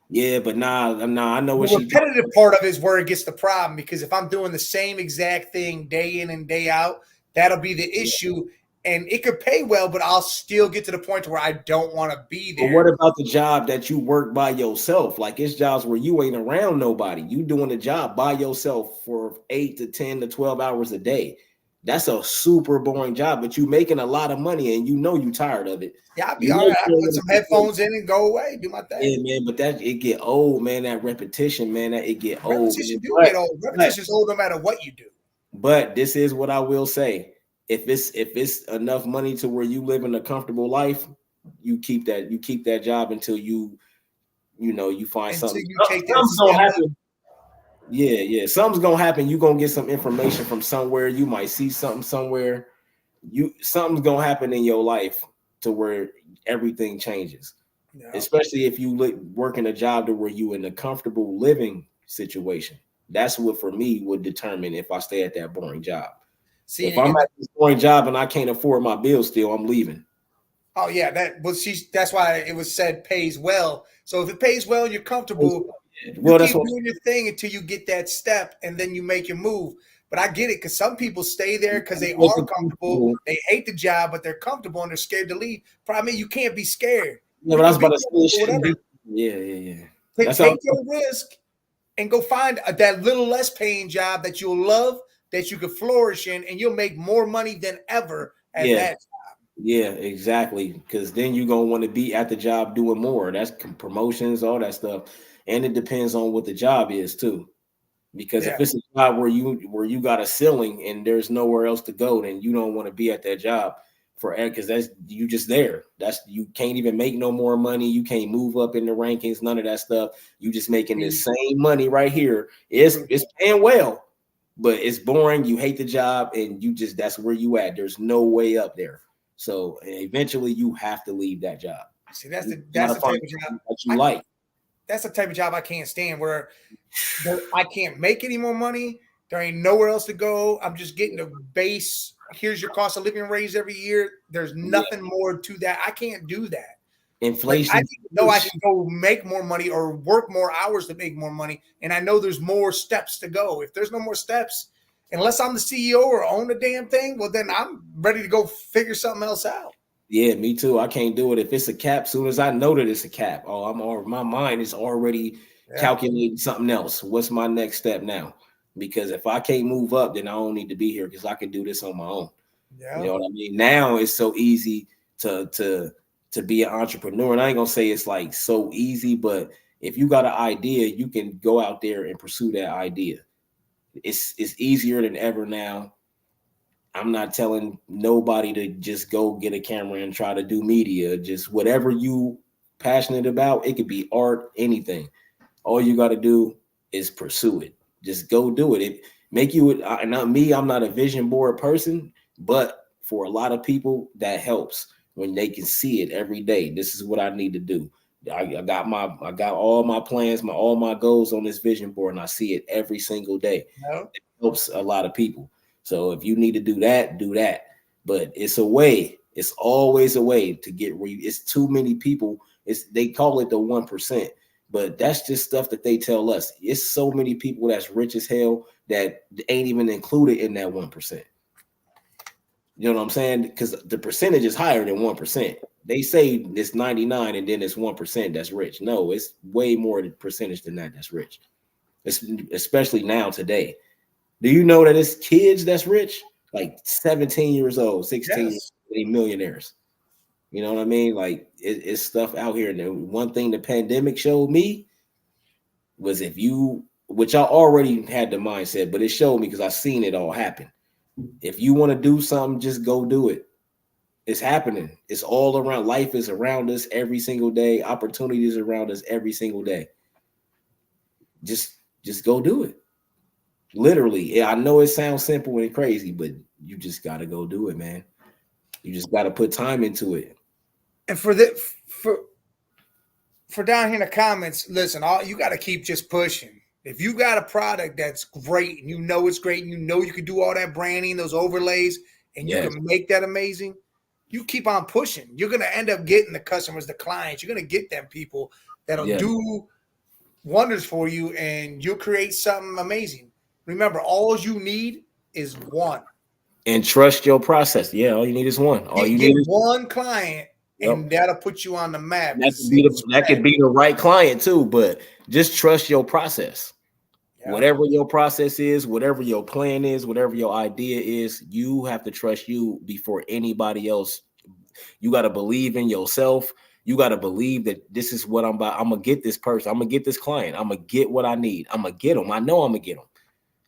[SPEAKER 2] Yeah, but nah, I know
[SPEAKER 4] The
[SPEAKER 2] what she talking
[SPEAKER 4] repetitive part of it is where it gets the problem because if I'm doing the same exact thing day in and day out, that'll be the
[SPEAKER 2] about.
[SPEAKER 4] issue. And it could pay well, but I'll still get to the point where I don't want to be
[SPEAKER 2] But what
[SPEAKER 4] there.
[SPEAKER 2] about the job that you work by yourself? Like it's jobs where you ain't around nobody. You doing the job by yourself for 8 to 10 to 12 hours a day. That's a super boring job, but you making a lot of money and you know you tired of it.
[SPEAKER 4] Yeah, I'll be
[SPEAKER 2] You
[SPEAKER 4] all
[SPEAKER 2] know
[SPEAKER 4] right. I put some headphones in and go away, do my
[SPEAKER 2] yeah,
[SPEAKER 4] thing.
[SPEAKER 2] man, but that it get old, man. That repetition, man, that it get old,
[SPEAKER 4] Repetition
[SPEAKER 2] man.
[SPEAKER 4] do get old. Repetition's old no matter what you do.
[SPEAKER 2] But this is what I will say. If it's enough money to where you live in a comfortable life, you keep that job until you find
[SPEAKER 4] Until
[SPEAKER 2] something.
[SPEAKER 4] you take that
[SPEAKER 2] Something's gonna
[SPEAKER 4] step up.
[SPEAKER 2] happen. Yeah. Something's gonna happen. You're gonna get some information from somewhere. You might see something somewhere. Something's gonna happen in your life to where everything changes.
[SPEAKER 4] Yeah.
[SPEAKER 2] Especially if you work in a job to where you in a comfortable living situation. That's what for me would determine if I stay at that boring job. If
[SPEAKER 4] See,
[SPEAKER 2] I'm
[SPEAKER 4] and
[SPEAKER 2] at this boring job and I can't afford my bills still, I'm leaving.
[SPEAKER 4] oh yeah, that's why it was said pays well. So if it pays well and you're comfortable, you
[SPEAKER 2] Well, that's
[SPEAKER 4] keep
[SPEAKER 2] what
[SPEAKER 4] doing your thing until you get that step and then you make your move. But I get it because some people stay there because they are comfortable. They hate the job, but they're comfortable and they're scared to leave. Problem is, you can't be scared.
[SPEAKER 2] yeah,
[SPEAKER 4] You
[SPEAKER 2] but I
[SPEAKER 4] can
[SPEAKER 2] was about
[SPEAKER 4] be
[SPEAKER 2] to say it
[SPEAKER 4] comfortable,
[SPEAKER 2] shouldn't be.
[SPEAKER 4] whatever.
[SPEAKER 2] Yeah.
[SPEAKER 4] Take,
[SPEAKER 2] That's how.
[SPEAKER 4] take your risk and go find that little less paying job that you'll love, that you could flourish in, and you'll make more money than ever at
[SPEAKER 2] Yeah,
[SPEAKER 4] that.
[SPEAKER 2] yeah, exactly. Because then you're gonna want to be at the job doing more. That's promotions, all that stuff, and it depends on what the job is too. Because
[SPEAKER 4] Yeah.
[SPEAKER 2] if it's a job where you got a ceiling and there's nowhere else to go, then you don't want to be at that job for because that's you just there. That's you can't even make no more money. You can't move up in the rankings, none of that stuff. You just making the same money right here. It's paying well, but it's boring. You hate the job, and you just that's where you at. There's no way up there. So eventually you have to leave that job.
[SPEAKER 4] See,
[SPEAKER 2] You
[SPEAKER 4] that's
[SPEAKER 2] gotta
[SPEAKER 4] the
[SPEAKER 2] find
[SPEAKER 4] type of job
[SPEAKER 2] something that you like.
[SPEAKER 4] that's the type of job I can't stand where I can't make any more money. There ain't nowhere else to go. I'm just getting the base. Here's your cost of living raise every year. There's
[SPEAKER 2] Yeah.
[SPEAKER 4] nothing more to that. I can't do that. Like I
[SPEAKER 2] Inflation.
[SPEAKER 4] know I can go make more money or work more hours to make more money, and I know there's more steps to go. If there's no more steps, unless I'm the CEO or own the damn thing, well then I'm ready to go figure something else out.
[SPEAKER 2] Yeah, me too. I can't do it if it's a cap. Soon as I know that it's a cap, my mind is already
[SPEAKER 4] Yeah,
[SPEAKER 2] calculating something else. What's my next step now? Because if I can't move up, then I don't need to be here because I can do this on my own. You
[SPEAKER 4] yeah.
[SPEAKER 2] know what I mean? Now it's so easy to be an entrepreneur, and I ain't gonna say it's like so easy, but if you got an idea, you can go out there and pursue that idea. It's easier than ever now. I'm not telling nobody to just go get a camera and try to do media. Just whatever you passionate about, it could be art, anything. All you got to do is pursue it. Just go do it. It make you not me. I'm not a vision board person, but for a lot of people, that helps when they can see it every day. This is what I need to do. I got all my plans, all my goals on this vision board, and I see it every single day.
[SPEAKER 4] No.
[SPEAKER 2] It helps a lot of people. So if you need to do that, do that. But it's a way. It's always a way to get where it's too many people. They call it the 1%, but that's just stuff that they tell us. It's so many people that's rich as hell that ain't even included in that 1%. You know what I'm saying? Because the percentage is higher than 1%. They say it's 99 and then it's 1% that's rich. No, it's way more percentage than that that's rich. It's, especially now today. Do you know that it's kids that's rich? Like 17 years old, 16,
[SPEAKER 4] Yes.
[SPEAKER 2] they millionaires. You know what I mean? Like it's stuff out here. And one thing the pandemic showed me was which I already had the mindset, but it showed me because I seen it all happen. If you want to do something, just go do it. It's happening. It's all around. Life is around us every single day. Opportunities around us every single day. Just go do it. Literally. Yeah, I know it sounds simple and crazy, but you just gotta go do it, man. You just gotta put time into it.
[SPEAKER 4] And for down here in the comments, listen, you got to keep just pushing. If you got a product that's great and you know it's great and you know you can do all that branding, those overlays, and you
[SPEAKER 2] Yes.
[SPEAKER 4] can make that amazing, you keep on pushing. You're going to end up getting the customers, the clients. You're going to get them people that'll
[SPEAKER 2] Yeah.
[SPEAKER 4] do wonders for you, and you'll create something amazing. Remember, all you need is one.
[SPEAKER 2] And trust your process. Yeah, all you need is one. All you
[SPEAKER 4] Get
[SPEAKER 2] need is
[SPEAKER 4] one client,
[SPEAKER 2] yep.
[SPEAKER 4] and that'll put you on the map.
[SPEAKER 2] That could be the right client too, but just trust your process.
[SPEAKER 4] Yeah.
[SPEAKER 2] Whatever your process is, whatever your plan is, whatever your idea is, you have to trust you before anybody else. You got to believe in yourself. You got to believe that this is what I'm about. I'm gonna get this person. I'm gonna get this client. I'm gonna get what I need. I'm gonna get them. I know I'm gonna get them.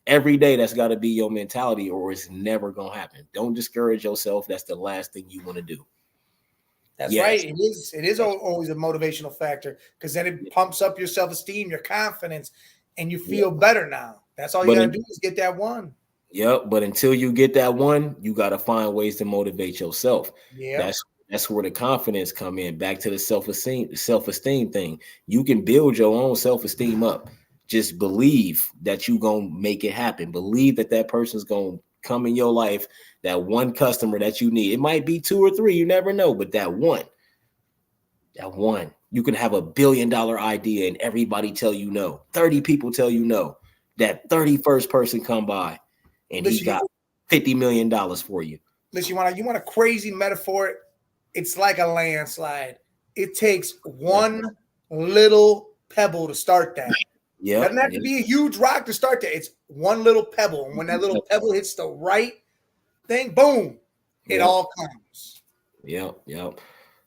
[SPEAKER 2] Every day, that's got to be your mentality, or it's never gonna happen. Don't discourage yourself. That's the last thing you want to do.
[SPEAKER 4] That's right. It is. It is always a motivational factor because then it pumps up your self-esteem, your confidence, and you feel better now. That's all you got to do is get that one.
[SPEAKER 2] Yep. But until you get that one, you got to find ways to motivate yourself.
[SPEAKER 4] Yeah.
[SPEAKER 2] That's where the confidence come in. Back to the self-esteem thing. You can build your own self-esteem up. Just believe that you gonna make it happen. Believe that that person's gonna come in your life. That one customer that you need. It might be 2 or 3. You never know. But that one. You can have $1 billion idea and everybody tell you no. 30 people tell you no. That 31st person come by and he got $50 million for you.
[SPEAKER 4] Listen, you want a crazy metaphor? It's like a landslide. It takes one little pebble to start that.
[SPEAKER 2] Yeah.
[SPEAKER 4] Doesn't have to be a huge rock to start that. It's one little pebble. And when that little pebble hits the right thing, boom, it all comes.
[SPEAKER 2] Yep.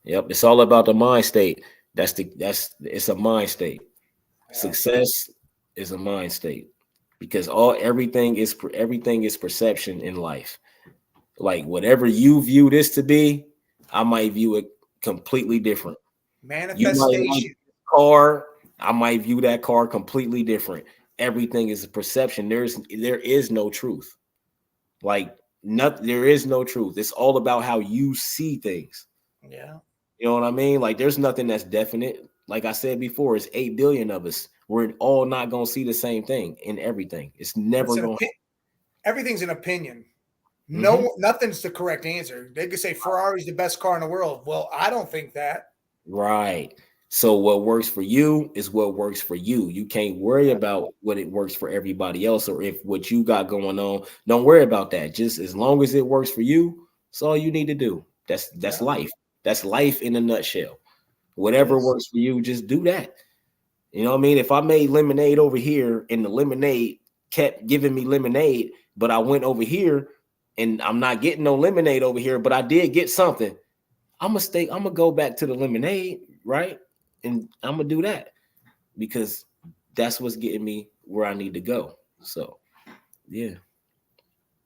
[SPEAKER 2] It's all about the mind state. It's a mind state. Yeah. Success is a mind state because everything is perception in life. Like whatever you view this to be, I might view it completely different.
[SPEAKER 4] Manifestation.
[SPEAKER 2] You might like car, I might view that car completely different. Everything is a perception. There is no truth. Like there is no truth. It's all about how you see things.
[SPEAKER 4] Yeah.
[SPEAKER 2] You know what I mean? Like there's nothing that's definite. Like I said before, it's 8 billion of us. We're all not gonna see the same thing in everything. It's never gonna
[SPEAKER 4] everything's an opinion. Nothing's the correct answer. They could say Ferrari's the best car in the world. Well, I don't think that.
[SPEAKER 2] Right. So what works for you is what works for you. You can't worry about what it works for everybody else, or if what you got going on. Don't worry about that. Just as long as it works for you, that's all you need to do. That's life. That's life in a nutshell. Whatever works for you, just do that. You know what I mean? If I made lemonade over here and the lemonade kept giving me lemonade, but I went over here and I'm not getting no lemonade over here, but I did get something, I'm gonna go back to the lemonade, right? And I'm gonna do that because that's what's getting me where I need to go. So, yeah.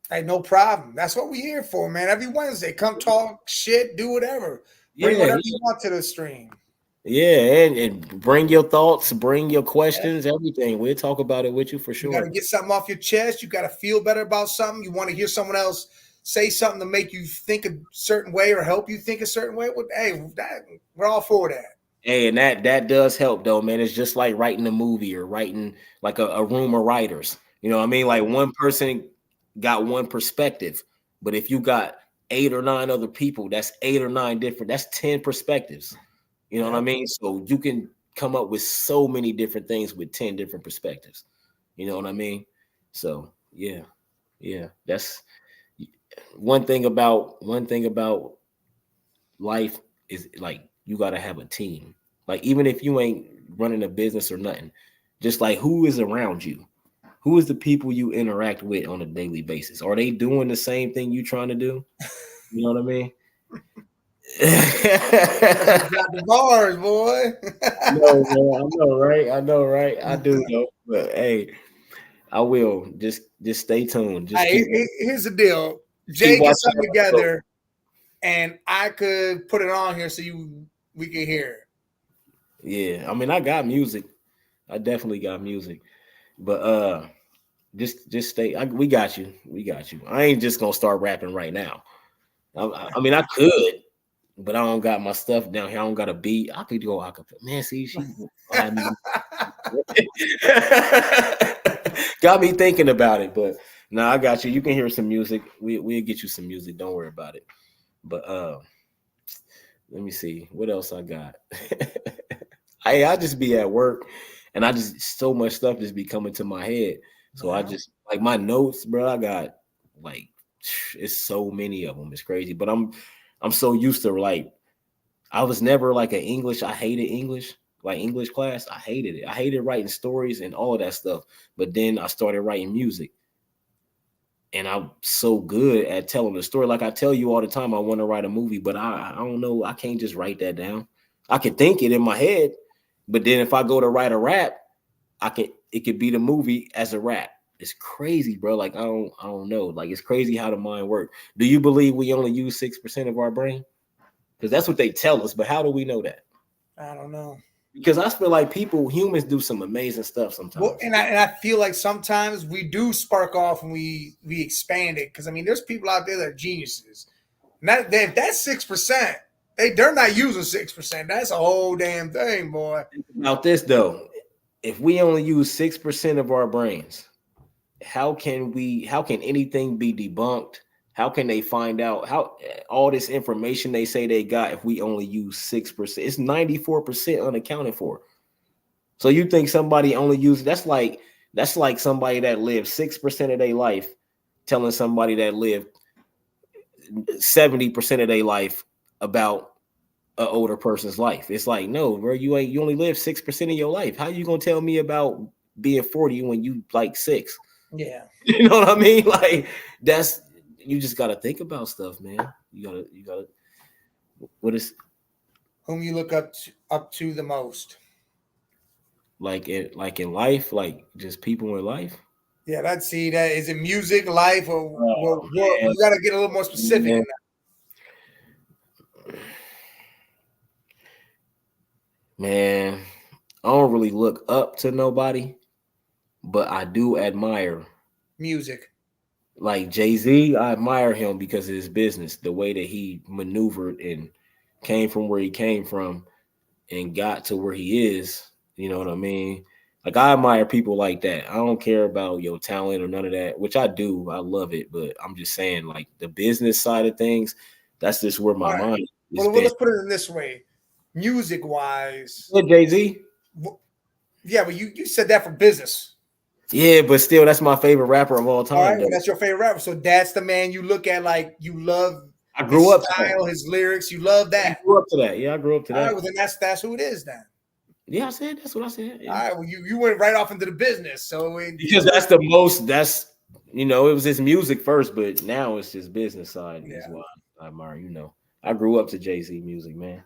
[SPEAKER 4] Hey, no problem. That's what we're here for, man. Every Wednesday, come talk shit, do whatever. Bring whatever you want to the stream.
[SPEAKER 2] Yeah, and bring your thoughts, bring your questions, everything. We'll talk about it with you for sure.
[SPEAKER 4] You got to get something off your chest. You got to feel better about something. You want to hear someone else say something to make you think a certain way or help you think a certain way. Hey, we're all for that.
[SPEAKER 2] Hey, and that does help though, man. It's just like writing a movie or writing like a room of writers. You know what I mean? Like one person got one perspective, but if you got 8 or 9 other people, that's 8 or 9 different. That's 10 perspectives. You know what I mean? So you can come up with so many different things with 10 different perspectives. You know what I mean? So yeah. That's one thing about life is like you got to have a team. Like even if you ain't running a business or nothing, just like who is around you? Who is the people you interact with on a daily basis? Are they doing the same thing you trying to do? You know what I mean?
[SPEAKER 4] Got the bars, boy.
[SPEAKER 2] I know, right? I do know, but hey, I will just stay tuned. Just
[SPEAKER 4] here's the deal. Jay gets something together. and I could put it on here so we can hear it.
[SPEAKER 2] Yeah, I mean, I got music. I definitely got music, but just stay. We got you. We got you. I ain't just gonna start rapping right now. I mean, I could, but I don't got my stuff down here. I don't got a beat. I could go. I could. Man, see, she had me. Got me thinking about it, but no, I got you. You can hear some music. We'll get you some music. Don't worry about it. But let me see what else I got. I just be at work, and I just so much stuff just be coming to my head. So I just like my notes, bro. I got like it's so many of them. It's crazy, but I'm so used to like I was never like an English. I hated English, like English class. I hated it. I hated writing stories and all of that stuff. But then I started writing music, and I'm so good at telling the story. Like I tell you all the time, I want to write a movie, but I don't know. I can't just write that down. I can think it in my head, but then if I go to write a rap, it could be the movie as a rap. It's crazy, bro. Like I don't know. Like it's crazy how the mind works. Do you believe we only use 6% of our brain? Because that's what they tell us. But how do we know that?
[SPEAKER 4] I don't know.
[SPEAKER 2] Because I feel like humans do some amazing stuff sometimes.
[SPEAKER 4] Well, and I feel like sometimes we do spark off and we expand it, because I mean, there's people out there that are geniuses. If that's 6%, they're not using 6%. That's a whole damn thing, boy.
[SPEAKER 2] Think about this though. If we only use 6% of our brains, how can anything be debunked? How can they find out how all this information they say they got if we only use 6%? It's 94% unaccounted for. So you think somebody only uses that's like somebody that lived 6% of their life telling somebody that lived 70% of their life about an older person's life. It's like, no, bro, you only live 6% of your life. How you gonna tell me about being 40 when you like 6?
[SPEAKER 4] Yeah.
[SPEAKER 2] You know what I mean? Like you just gotta think about stuff, man. You gotta what is
[SPEAKER 4] Whom you look up to the most?
[SPEAKER 2] like in life, like just people in life.
[SPEAKER 4] Yeah, that's see that is it music, life, or
[SPEAKER 2] Oh,
[SPEAKER 4] you got to get a little more specific.
[SPEAKER 2] man. Man, I don't really look up to nobody, but I do admire
[SPEAKER 4] Music.
[SPEAKER 2] like Jay-Z. I admire him because of his business, the way that he maneuvered and came from where he came from and got to where he is. You know what I mean? Like I admire people like that. I don't care about your talent or none of that, which I do. I love it, but I'm just saying, like the business side of things, that's just where my
[SPEAKER 4] All right.
[SPEAKER 2] mind is
[SPEAKER 4] Well,
[SPEAKER 2] been.
[SPEAKER 4] let's put it in this way. Music wise,
[SPEAKER 2] Jay-Z.
[SPEAKER 4] yeah, but you said that for business.
[SPEAKER 2] Yeah, but still, that's my favorite rapper of all
[SPEAKER 4] All
[SPEAKER 2] time.
[SPEAKER 4] right, well, that's your favorite rapper. So that's the man you look at, like you love
[SPEAKER 2] I
[SPEAKER 4] his
[SPEAKER 2] grew up to
[SPEAKER 4] style,
[SPEAKER 2] that.
[SPEAKER 4] his lyrics. You love
[SPEAKER 2] I
[SPEAKER 4] that.
[SPEAKER 2] grew up to that. Yeah, I grew up to
[SPEAKER 4] All right,
[SPEAKER 2] that.
[SPEAKER 4] well then that's who it is then.
[SPEAKER 2] Yeah, I said that's what I said.
[SPEAKER 4] All
[SPEAKER 2] Yeah.
[SPEAKER 4] right, well you went right off into the business. So
[SPEAKER 2] Because that's the most. That's it was his music first, but now it's his business side.
[SPEAKER 4] yeah.
[SPEAKER 2] Is why I admire. I grew up to Jay-Z music, man.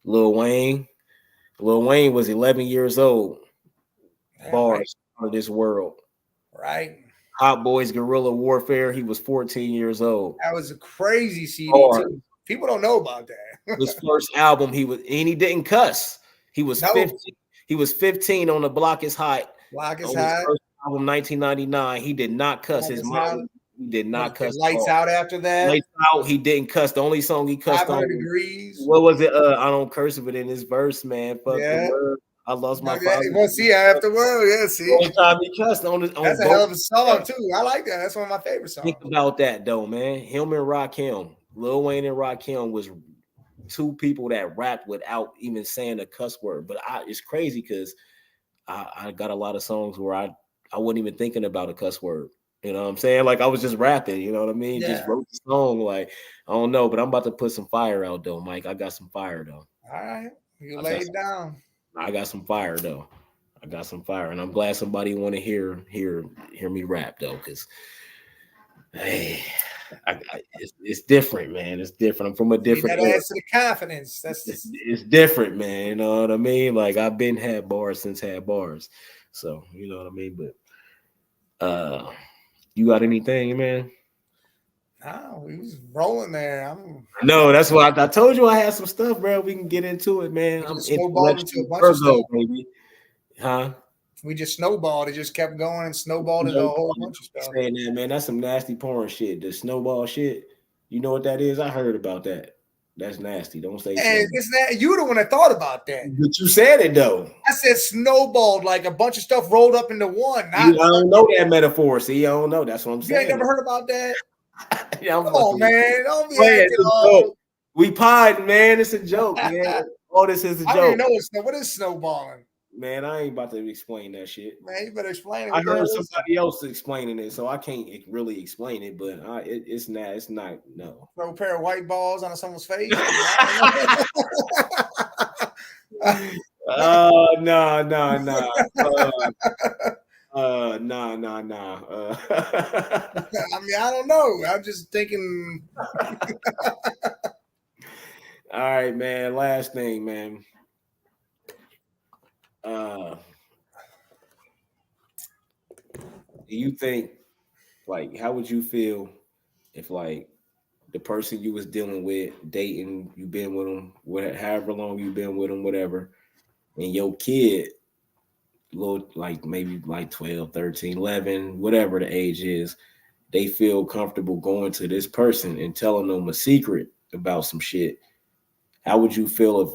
[SPEAKER 2] Lil Wayne. Lil Wayne was 11 years old.
[SPEAKER 4] Yeah, right.
[SPEAKER 2] Bars out of this world.
[SPEAKER 4] Right.
[SPEAKER 2] Hot Boys Guerrilla Warfare. He was 14 years old.
[SPEAKER 4] That was a crazy CD
[SPEAKER 2] Bars.
[SPEAKER 4] too. People don't know about that.
[SPEAKER 2] His first album, he didn't cuss. He was
[SPEAKER 4] No.
[SPEAKER 2] 15. He was 15 on The Block Is Hot.
[SPEAKER 4] Block is
[SPEAKER 2] On his
[SPEAKER 4] hot.
[SPEAKER 2] first album, 1999, he did not cuss.
[SPEAKER 4] Block
[SPEAKER 2] His
[SPEAKER 4] is hot.
[SPEAKER 2] mom, he did not cuss at
[SPEAKER 4] Lights
[SPEAKER 2] all.
[SPEAKER 4] out after that.
[SPEAKER 2] Lights Out, he didn't cuss. The only song he cussed on,
[SPEAKER 4] 500 degrees.
[SPEAKER 2] what was it? I don't curse with it in his verse, man. Fuck the
[SPEAKER 4] Yeah.
[SPEAKER 2] word. I lost my
[SPEAKER 4] Yeah,
[SPEAKER 2] father.
[SPEAKER 4] well, see, after world, yeah, see.
[SPEAKER 2] Only time he cussed on
[SPEAKER 4] That's a
[SPEAKER 2] both.
[SPEAKER 4] hell of a song too. I like that. That's one of my favorite songs.
[SPEAKER 2] Think about that though, man. Him and Rakim, Lil Wayne and Rakim was two people that rapped without even saying a cuss word. But it's crazy because I got a lot of songs where I wasn't even thinking about a cuss word. You know what I'm saying? Like I was just rapping, you know what I mean?
[SPEAKER 4] Yeah.
[SPEAKER 2] Just wrote the song. Like, I don't know, but I'm about to put some fire out though, Mike. I got some fire though.
[SPEAKER 4] All right. You lay it down.
[SPEAKER 2] I got some fire though. I got some fire. And I'm glad somebody want to hear me rap though, because hey, it's different, man. It's different. I'm from a different
[SPEAKER 4] That
[SPEAKER 2] era.
[SPEAKER 4] adds to the confidence.
[SPEAKER 2] It's different, man. You know what I mean? Like I've been had bars since had bars. So you know what I mean? But you got anything, man?
[SPEAKER 4] Oh, we was rolling there.
[SPEAKER 2] No, that's why I told you I had some stuff, bro. We can get into it, man.
[SPEAKER 4] We
[SPEAKER 2] I'm
[SPEAKER 4] just snowballed into a
[SPEAKER 2] intellectual
[SPEAKER 4] bunch of stuff.
[SPEAKER 2] Virgo, baby. Huh?
[SPEAKER 4] We just snowballed. It just kept going and snowballed into a whole bunch of stuff.
[SPEAKER 2] Saying that, man, that's some nasty porn shit. The snowball shit. You know what that is? I heard about that. That's nasty. Don't say
[SPEAKER 4] And
[SPEAKER 2] snowball.
[SPEAKER 4] it's that you the one that thought about that.
[SPEAKER 2] But you said it though.
[SPEAKER 4] I said snowballed, like a bunch of stuff rolled up into one.
[SPEAKER 2] I don't know that metaphor. See, I don't know. That's what I'm
[SPEAKER 4] You
[SPEAKER 2] saying.
[SPEAKER 4] ain't never heard about that?
[SPEAKER 2] Yeah,
[SPEAKER 4] Come on, man. Don't be
[SPEAKER 2] Playing.
[SPEAKER 4] acting all.
[SPEAKER 2] We pod, man. It's a joke, man. All this is a
[SPEAKER 4] I don't even
[SPEAKER 2] joke.
[SPEAKER 4] know what is snowballing.
[SPEAKER 2] Man, I ain't about to explain that shit.
[SPEAKER 4] Man, you better explain it.
[SPEAKER 2] I heard somebody else explaining it, so I can't really explain it. But it's not. It's not. No.
[SPEAKER 4] Throw a pair of white balls on someone's face.
[SPEAKER 2] No. No.
[SPEAKER 4] I mean, I don't know. I'm just thinking.
[SPEAKER 2] All right, man. Last thing, man. Do you think, like, how would you feel if, like, the person you was dealing with, dating, you've been with them, however long you've been with them, whatever, and your kid, little, like, maybe like 12, 13, 11, whatever the age is, they feel comfortable going to this person and telling them a secret about some shit. How would you feel if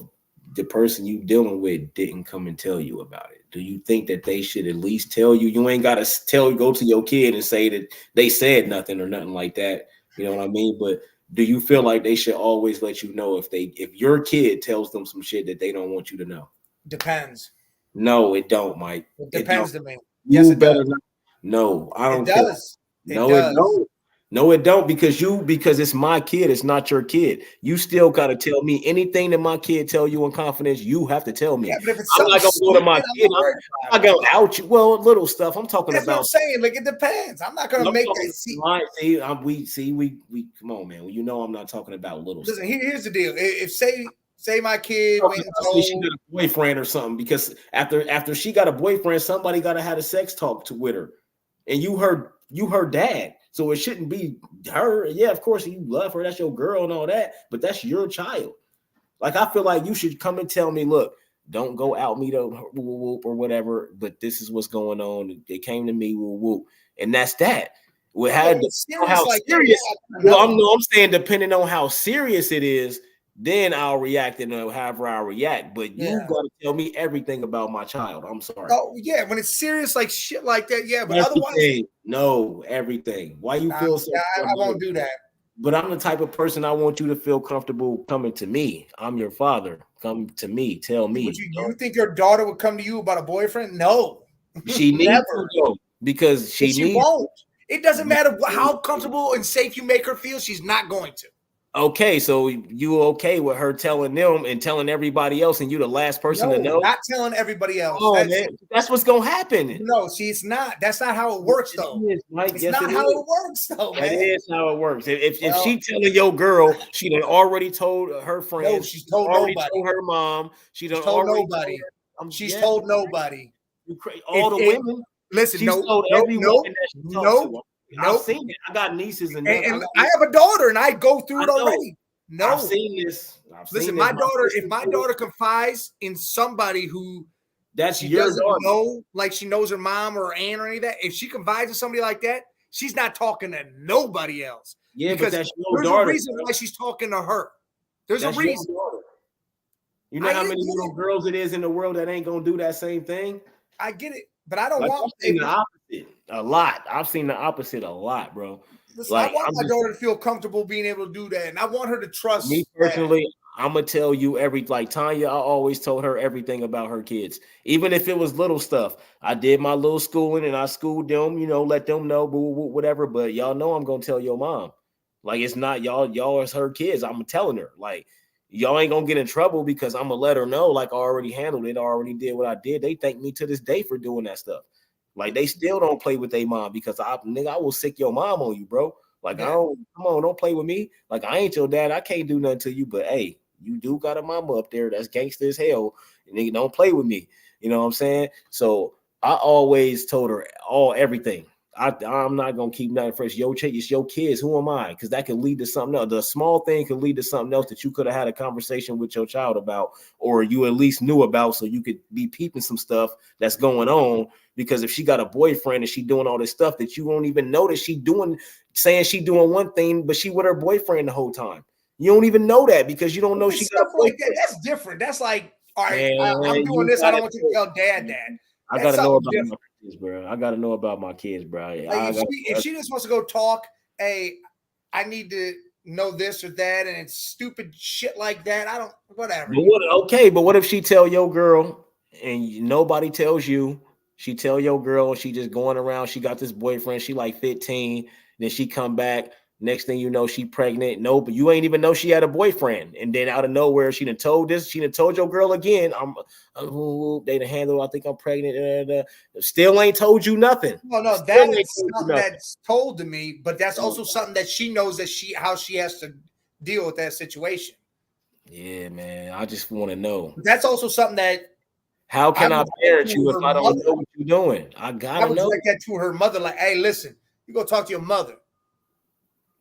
[SPEAKER 2] the person you dealing with didn't come and tell you about it? Do you think that they should at least tell you? You ain't got to go to your kid and say that they said nothing or nothing like that. You know what I mean? But do you feel like they should always let you know if your kid tells them some shit that they don't want you to know?
[SPEAKER 4] Depends.
[SPEAKER 2] No, it don't, Mike.
[SPEAKER 4] It depends to me.
[SPEAKER 2] Yes, it does. No, I don't.
[SPEAKER 4] It does.
[SPEAKER 2] No, it don't. No, it don't, because it's my kid. It's not your kid. You still got to tell me anything that my kid tell you in confidence. You have to tell me.
[SPEAKER 4] Yeah, but if it's
[SPEAKER 2] I'm not gonna go to my kid. I'm not gonna out you. Well, little stuff. I'm talking
[SPEAKER 4] That's
[SPEAKER 2] about.
[SPEAKER 4] what I'm saying. Like, it depends. I'm not gonna make that.
[SPEAKER 2] We come on, man. Well, you know I'm not talking about little.
[SPEAKER 4] Listen,
[SPEAKER 2] stuff.
[SPEAKER 4] here's the deal. If say my kid went and told
[SPEAKER 2] she got a boyfriend or something, because after she got a boyfriend, somebody got to have a sex talk with her, and you heard dad. So it shouldn't be her. Yeah, of course you love her. That's your girl and all that, but that's your child. Like, I feel like you should come and tell me, look, don't go out me to whoop or whatever, but this is what's going on. They came to me, whoop, and that's that. We had how serious. Well, I'm saying depending on how serious it is, then I'll react and however I react. But you got to tell me everything about my child. I'm sorry.
[SPEAKER 4] Oh yeah, when it's serious like shit like that, yeah. But
[SPEAKER 2] everything. No, everything. Why you feel so?
[SPEAKER 4] I won't do that.
[SPEAKER 2] But I'm the type of person, I want you to feel comfortable coming to me. I'm your father. Come to me. Tell me.
[SPEAKER 4] Would you think your daughter would come to you about a boyfriend? No.
[SPEAKER 2] She needs to go, because she
[SPEAKER 4] won't. It doesn't matter how comfortable and safe you make her feel. She's not going to.
[SPEAKER 2] Okay, so you okay with her telling them and telling everybody else, and you the last person to know?
[SPEAKER 4] Not telling everybody else.
[SPEAKER 2] Oh, that's what's gonna happen.
[SPEAKER 4] No, see, it's not. That's not how it works, though. It's not how it works, though, man.
[SPEAKER 2] That is how it works. If she telling your girl, she done already told her friends.
[SPEAKER 4] No, she's told nobody.
[SPEAKER 2] Told her mom. She done
[SPEAKER 4] told nobody. She's told nobody.
[SPEAKER 2] All the women.
[SPEAKER 4] Listen,
[SPEAKER 2] she's told every woman that she talked to.
[SPEAKER 4] I've
[SPEAKER 2] seen it. I got nieces and
[SPEAKER 4] I have a daughter, and I go through it already. No,
[SPEAKER 2] I've seen this.
[SPEAKER 4] Listen, my daughter. If my daughter confides in somebody who
[SPEAKER 2] she doesn't
[SPEAKER 4] know, like she knows her mom or her aunt or any of that, if she confides in somebody like that, she's not talking to nobody else.
[SPEAKER 2] Yeah, because that's your
[SPEAKER 4] daughter. There's a reason why she's talking to her. There's a reason.
[SPEAKER 2] You know how many little girls it is in the world that ain't gonna do that same thing?
[SPEAKER 4] I get it, but I don't want.
[SPEAKER 2] I've seen the opposite a lot. I've seen the opposite a lot, bro.
[SPEAKER 4] Listen, I want my daughter to feel comfortable being able to do that, and I want her to trust
[SPEAKER 2] me personally. I'm gonna tell you like Tanya. I always told her everything about her kids, even if it was little stuff. I did my little schooling and I schooled them, let them know, whatever. But y'all know I'm gonna tell your mom. Like, it's not y'all is her kids. I'm telling her, like, y'all ain't gonna get in trouble because I'm gonna let her know, like, I already handled it. I already did what I did. They thank me to this day for doing that stuff. Like, they still don't play with their mom because I will sick your mom on you, bro. Like, come on, don't play with me. Like, I ain't your dad. I can't do nothing to you, but hey, you do got a mama up there that's gangster as hell, and nigga, don't play with me. You know what I'm saying? So I always told her everything. I'm not gonna keep nothing fresh. It's your kids. Who am I? Because that could lead to something else. The small thing could lead to something else that you could have had a conversation with your child about, or you at least knew about, so you could be peeping some stuff that's going on. Because if she got a boyfriend and she doing all this stuff that you don't even know that she doing, saying she doing one thing, but she with her boyfriend the whole time. You don't even know that because you don't know she got
[SPEAKER 4] Stuff
[SPEAKER 2] a
[SPEAKER 4] like
[SPEAKER 2] boyfriend.
[SPEAKER 4] that. That's different. That's like, all right, I'm
[SPEAKER 2] Man,
[SPEAKER 4] doing
[SPEAKER 2] you
[SPEAKER 4] this. I don't
[SPEAKER 2] gotta
[SPEAKER 4] want you to tell dad that.
[SPEAKER 2] I
[SPEAKER 4] That's
[SPEAKER 2] gotta know
[SPEAKER 4] something
[SPEAKER 2] about
[SPEAKER 4] different.
[SPEAKER 2] my kids, bro. I gotta know about my kids, bro.
[SPEAKER 4] Like if she just wants to go talk, hey, I need to know this or that, and it's stupid shit like that. I don't, whatever.
[SPEAKER 2] But what if she tell your girl and nobody tells you? She tell your girl she just going around. She got this boyfriend. She like 15. Then she come back. Next thing you know, she pregnant. No, but you ain't even know she had a boyfriend. And then out of nowhere, she done told this. She done told your girl again. They done handle. I think I'm pregnant. Still ain't told you nothing.
[SPEAKER 4] No,
[SPEAKER 2] Still
[SPEAKER 4] that
[SPEAKER 2] ain't
[SPEAKER 4] is
[SPEAKER 2] told you
[SPEAKER 4] something
[SPEAKER 2] nothing.
[SPEAKER 4] that's told to me, but that's also something that she knows that how she has to deal with that situation.
[SPEAKER 2] Yeah, man. I just want to know.
[SPEAKER 4] But that's also something that
[SPEAKER 2] How
[SPEAKER 4] I
[SPEAKER 2] can I
[SPEAKER 4] would direct
[SPEAKER 2] parent
[SPEAKER 4] to
[SPEAKER 2] you if
[SPEAKER 4] her
[SPEAKER 2] I don't
[SPEAKER 4] mother.
[SPEAKER 2] know what you're doing? I
[SPEAKER 4] I
[SPEAKER 2] gotta
[SPEAKER 4] would
[SPEAKER 2] know.
[SPEAKER 4] direct that to her mother, like, hey, listen, you go talk to your mother.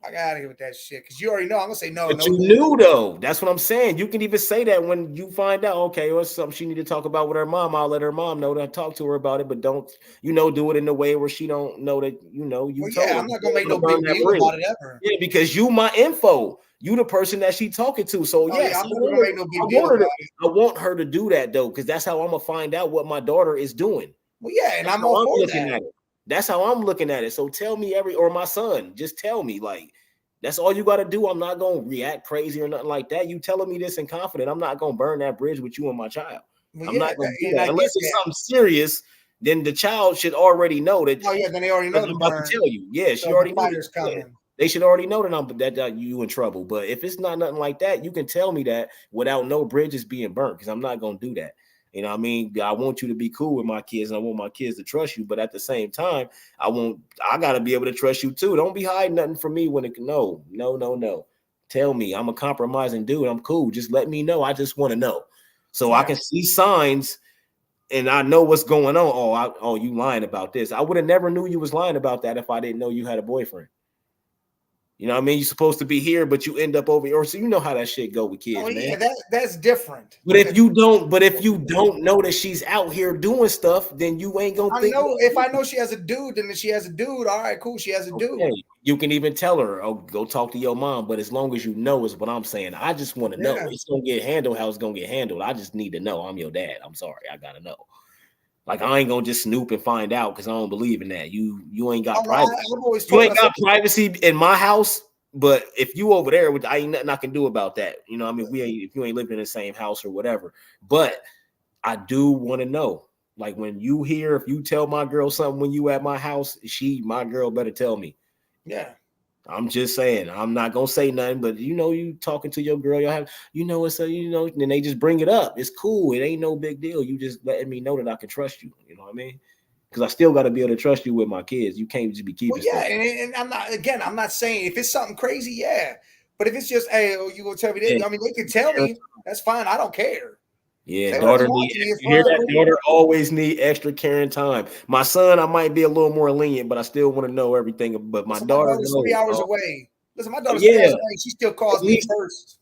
[SPEAKER 4] I got out of here with that shit because you already know. I'm gonna say no.
[SPEAKER 2] But you
[SPEAKER 4] Bullshit.
[SPEAKER 2] knew though. That's what I'm saying. You can even say that when you find out, okay, what's something she need to talk about with her mom. I'll let her mom know to talk to her about it, but don't, do it in a way where she don't know that, you
[SPEAKER 4] Well,
[SPEAKER 2] told
[SPEAKER 4] yeah,
[SPEAKER 2] her.
[SPEAKER 4] I'm not
[SPEAKER 2] You
[SPEAKER 4] gonna make
[SPEAKER 2] don't
[SPEAKER 4] no
[SPEAKER 2] wanna burn
[SPEAKER 4] big
[SPEAKER 2] that
[SPEAKER 4] deal
[SPEAKER 2] bridge.
[SPEAKER 4] about it ever.
[SPEAKER 2] Yeah, because you my info. You the person that she talking to. So
[SPEAKER 4] Oh yeah,
[SPEAKER 2] yes,
[SPEAKER 4] I'm never gonna make no big deal about it.
[SPEAKER 2] I want her to do that though, because that's how I'm gonna find out what my daughter is doing.
[SPEAKER 4] Well, yeah, and
[SPEAKER 2] That's
[SPEAKER 4] I'm
[SPEAKER 2] how
[SPEAKER 4] all
[SPEAKER 2] I'm
[SPEAKER 4] for
[SPEAKER 2] looking
[SPEAKER 4] that.
[SPEAKER 2] at it. That's how I'm looking at it. So tell me or my son, just tell me. Like, that's all you got to do. I'm not going to react crazy or nothing like that. You telling me this in confident. I'm not going to burn that bridge with you and my child.
[SPEAKER 4] Well,
[SPEAKER 2] I'm
[SPEAKER 4] yeah,
[SPEAKER 2] not going to do
[SPEAKER 4] and
[SPEAKER 2] that.
[SPEAKER 4] I get
[SPEAKER 2] Unless it's
[SPEAKER 4] that.
[SPEAKER 2] something serious, then the child should already know that
[SPEAKER 4] Oh yeah, then they already know
[SPEAKER 2] I'm
[SPEAKER 4] the
[SPEAKER 2] about to
[SPEAKER 4] burn.
[SPEAKER 2] tell you. Yeah, she
[SPEAKER 4] So the
[SPEAKER 2] already knows.
[SPEAKER 4] fire's
[SPEAKER 2] Yeah.
[SPEAKER 4] coming.
[SPEAKER 2] They should already know that you in trouble. But if it's not nothing like that, you can tell me that without no bridges being burnt, because I'm not going to do that. You know what I mean? I want you to be cool with my kids and I want my kids to trust you. But at the same time, I got to be able to trust you too. Don't be hiding nothing from me no. Tell me. I'm a compromising dude. I'm cool. Just let me know. I just want to know. So I
[SPEAKER 4] Yeah.
[SPEAKER 2] can see signs and I know what's going on. You lying about this. I would have never knew you was lying about that if I didn't know you had a boyfriend. You know what I mean? You're supposed to be here, but you end up over here. So you know how that shit go with kids,
[SPEAKER 4] Oh
[SPEAKER 2] man.
[SPEAKER 4] yeah, that's different.
[SPEAKER 2] But if you don't know that she's out here doing stuff, then you ain't gonna
[SPEAKER 4] I
[SPEAKER 2] think.
[SPEAKER 4] know if I know she has a dude, then she has a dude. All right, cool. She has a dude.
[SPEAKER 2] Okay, you can even tell her, "Oh, go talk to your mom." But as long as you know, is what I'm saying. I just want to know.
[SPEAKER 4] Yeah.
[SPEAKER 2] It's gonna get handled how it's gonna get handled. I just need to know. I'm your dad. I'm sorry. I gotta know. Like I ain't gonna just snoop and find out because I don't believe in that. You ain't got
[SPEAKER 4] Oh, no,
[SPEAKER 2] privacy.
[SPEAKER 4] I've always
[SPEAKER 2] You
[SPEAKER 4] told
[SPEAKER 2] ain't
[SPEAKER 4] us.
[SPEAKER 2] got privacy in my house. But if you over there, I ain't nothing I can do about that. You know, what I mean, if you ain't living in the same house or whatever. But I do want to know. Like when you hear, if you tell my girl something when you at my house, my girl better tell me.
[SPEAKER 4] Yeah.
[SPEAKER 2] I'm just saying, I'm not gonna say nothing, but you talking to your girl, it's then they just bring it up. It's cool, it ain't no big deal. You just letting me know that I can trust you. You know what I mean? Because I still got to be able to trust you with my kids. You can't just be
[SPEAKER 4] Well,
[SPEAKER 2] keeping
[SPEAKER 4] yeah,
[SPEAKER 2] stuff.
[SPEAKER 4] and I'm not saying if it's something crazy, yeah. But if it's just, hey, you gonna tell me
[SPEAKER 2] Yeah,
[SPEAKER 4] that? I mean, they can tell me. That's fine. I don't care.
[SPEAKER 2] yeah,
[SPEAKER 4] They want to
[SPEAKER 2] daughter
[SPEAKER 4] talk
[SPEAKER 2] need.
[SPEAKER 4] to me. It's
[SPEAKER 2] You hear
[SPEAKER 4] fine.
[SPEAKER 2] that?
[SPEAKER 4] Cool.
[SPEAKER 2] Daughter always need extra caring time. My son, I might be a little more lenient, but I still want to know everything. But my
[SPEAKER 4] Listen, my
[SPEAKER 2] daughter
[SPEAKER 4] daughter's 3 hours
[SPEAKER 2] knows.
[SPEAKER 4] away. Listen, my
[SPEAKER 2] Oh
[SPEAKER 4] daughter's 3 hours
[SPEAKER 2] yeah,
[SPEAKER 4] away. She still
[SPEAKER 2] at
[SPEAKER 4] calls me
[SPEAKER 2] least
[SPEAKER 4] first.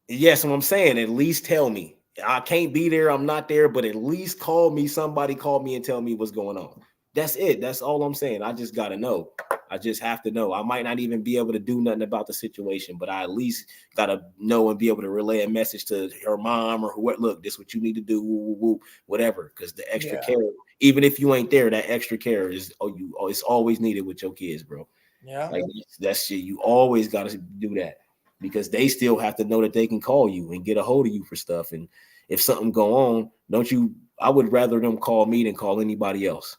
[SPEAKER 2] yes, what I'm saying, at least tell me. I can't be there, I'm not there, but at least call me. Somebody call me and tell me what's going on. That's it. That's all I'm saying. I just gotta know. I just have to know. I might not even be able to do nothing about the situation, but I at least gotta know and be able to relay a message to her mom or whoever. Look, this is what you need to do, whatever. Because the extra
[SPEAKER 4] Yeah.
[SPEAKER 2] care, even if you ain't there, that extra care is it's always needed with your kids, bro.
[SPEAKER 4] Yeah.
[SPEAKER 2] Like that's shit. You always got to do that because they still have to know that they can call you and get a hold of you for stuff. And if something go on, don't you? I would rather them call me than call anybody else.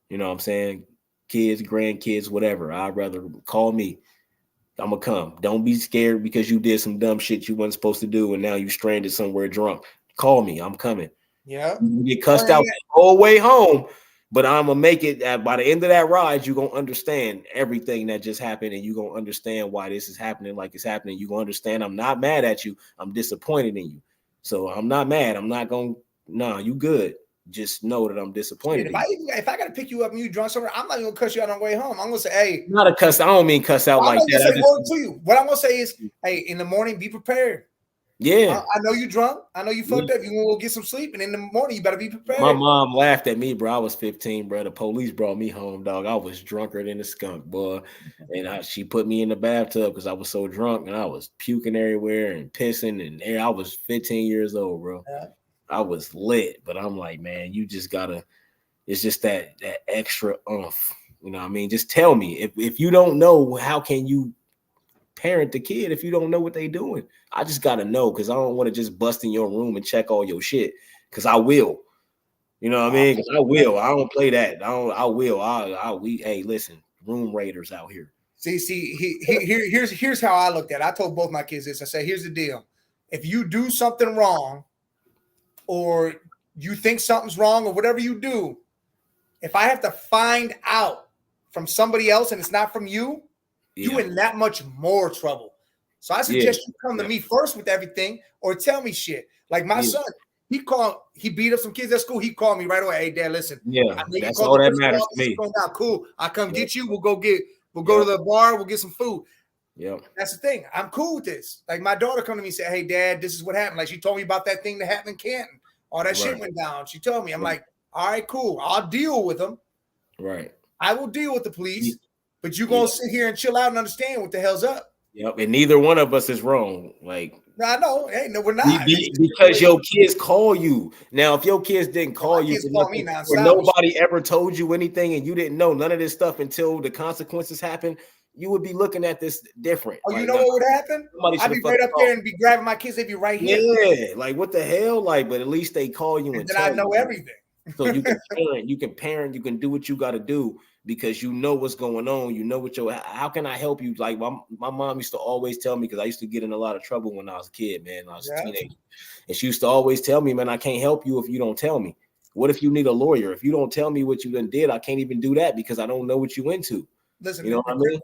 [SPEAKER 2] You know what I'm saying? Kids, grandkids, whatever. I'd rather call me. I'm gonna come. Don't be scared because you did some dumb shit you wasn't supposed to do and now you stranded somewhere drunk. Call me. I'm coming.
[SPEAKER 4] Yeah.
[SPEAKER 2] You get cussed out the whole way home, but I'm gonna make it by the end of that ride, you're gonna understand everything that just happened, and you're gonna understand why this is happening like it's happening. You're gonna understand I'm not mad at you, I'm disappointed in you. So I'm not mad. I'm not gonna you good. just know that I'm disappointed.
[SPEAKER 4] If I gotta pick you up and you drunk somewhere, I'm not even gonna cuss you out on the way home. I'm gonna say, hey,
[SPEAKER 2] not a cuss. I don't mean cuss out like that.
[SPEAKER 4] I'm gonna say word to you. What I'm gonna say is, hey, in the morning, be prepared.
[SPEAKER 2] Yeah,
[SPEAKER 4] I know you drunk. I know you fucked up. You want to go get some sleep, and in the morning, you better be prepared.
[SPEAKER 2] My mom laughed at me, bro. I was 15, bro. The police brought me home, dog. I was drunker than a skunk, boy. And she put me in the bathtub because I was so drunk, and I was puking everywhere and pissing, and I was 15 years old, bro.
[SPEAKER 4] Yeah.
[SPEAKER 2] I was lit, but I'm like, man, you just gotta. It's just that extra oomph. You know what I mean? Just tell me if you don't know, how can you parent the kid if you don't know what they doing? I just gotta know, because I don't want to just bust in your room and check all your shit, because I will. You know what I mean? 'Cause I will. I don't play that. I will. Hey, listen, room raiders out here.
[SPEAKER 4] Here's how I looked at it. I told both my kids this. I said, here's the deal. If you do something wrong, or you think something's wrong, or whatever you do, if I have to find out from somebody else and it's not from you, you in that much more trouble. So I suggest you come to me first with everything, or tell me shit. Like my son, he beat up some kids at school. He called me right away. Hey, Dad, listen.
[SPEAKER 2] That's all that matters to me.
[SPEAKER 4] Cool. I come get you. We'll go to the bar. We'll get some food.
[SPEAKER 2] Yeah.
[SPEAKER 4] That's the thing. I'm cool with this. Like my daughter come to me and say, hey, Dad, this is what happened. Like she told me about that thing that happened in Canton. All that shit went down. She told me. I'm like, all right, cool. I'll deal with them.
[SPEAKER 2] Right.
[SPEAKER 4] I will deal with the police, but you're going to sit here and chill out and understand what the hell's up.
[SPEAKER 2] Yep. And neither one of us is wrong. Like,
[SPEAKER 4] no, I know. Hey, no, we're not.
[SPEAKER 2] Because your kids call you. Now, if your kids didn't call you, or nobody ever told you anything and you didn't know none of this stuff until the consequences happened, you would be looking at this different.
[SPEAKER 4] Oh, you know what would happen? I'd be right up there and be grabbing my kids. They'd be right here.
[SPEAKER 2] Yeah, like what the hell? Like, but at least they call you and
[SPEAKER 4] then I know everything.
[SPEAKER 2] So you can parent, you can do what you got to do, because you know what's going on. You know what how can I help you? Like my mom used to always tell me, because I used to get in a lot of trouble when I was a kid, man. I was a teenager. And she used to always tell me, man, I can't help you if you don't tell me. What if you need a lawyer? If you don't tell me what you done did, I can't even do that because I don't know what you into.
[SPEAKER 4] Listen,
[SPEAKER 2] you know what I mean?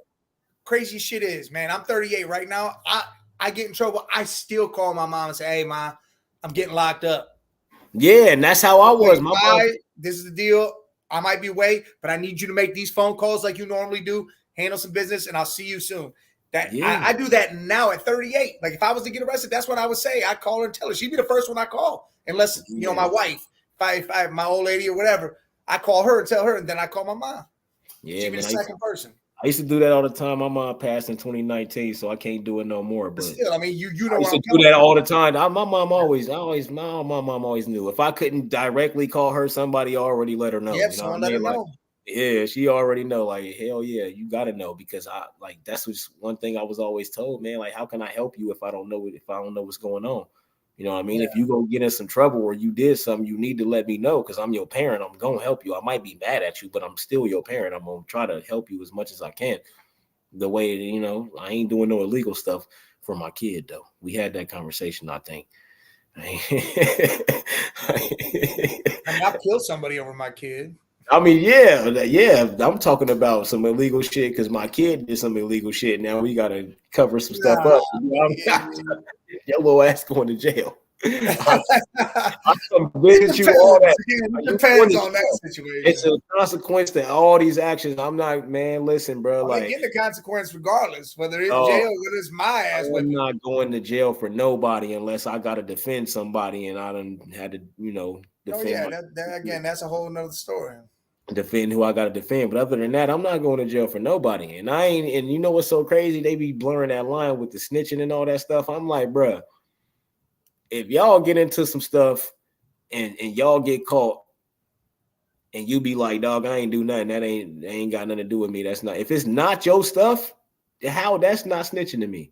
[SPEAKER 4] Crazy shit is, man, I'm 38 right now. I get in trouble. I still call my mom and say, hey, Ma, I'm getting locked up.
[SPEAKER 2] Yeah, and that's how I was. My mom,
[SPEAKER 4] this is the deal. I might be away, but I need you to make these phone calls like you normally do, handle some business, and I'll see you soon. I do that now at 38. Like if I was to get arrested, that's what I would say. I call her and tell her. She'd be the first one I call, unless my wife, if I my old lady or whatever, I call her and tell her, and then I call my mom.
[SPEAKER 2] Yeah,
[SPEAKER 4] she'd be the second person.
[SPEAKER 2] I used to do that all the time. My mom passed in 2019, so I can't do it no more. But
[SPEAKER 4] still, I mean, you know,
[SPEAKER 2] I used to do that all the time. My mom always knew. If I couldn't directly call her, somebody already let her know.
[SPEAKER 4] Yep,
[SPEAKER 2] you know
[SPEAKER 4] someone let her know.
[SPEAKER 2] Yeah, she already know. Like, hell yeah, you gotta know, because that's just one thing I was always told, man. Like, how can I help you if I don't know what's going on? You know what I mean? If you go get in some trouble or you did something, you need to let me know, because I'm your parent. I'm gonna help you. I might be mad at you, but I'm still your parent. I'm gonna try to help you as much as I can. The way, I ain't doing no illegal stuff for my kid, though. We had that conversation, I think.
[SPEAKER 4] I mean, I'll kill somebody over my kid.
[SPEAKER 2] I mean, yeah. I'm talking about some illegal shit because my kid did some illegal shit. Now we gotta cover some stuff up. Your little ass going to jail. I come visit you, all that.
[SPEAKER 4] It depends on that situation.
[SPEAKER 2] It's a consequence to all these actions. I'm not, man. Listen, bro.
[SPEAKER 4] Like, get the consequence regardless, whether it's jail, whether it's my ass.
[SPEAKER 2] I'm not going to jail for nobody unless I got to defend somebody, and I done had to, defend.
[SPEAKER 4] Again, that's a whole nother story.
[SPEAKER 2] Defend who I got to defend, but other than that, I'm not going to jail for nobody. And I ain't. And you know what's so crazy? They be blurring that line with the snitching and all that stuff. I'm like, bro, if y'all get into some stuff and y'all get caught, and you be like, dog, I ain't do nothing. That ain't got nothing to do with me. That's not. If it's not your stuff, how that's not snitching to me?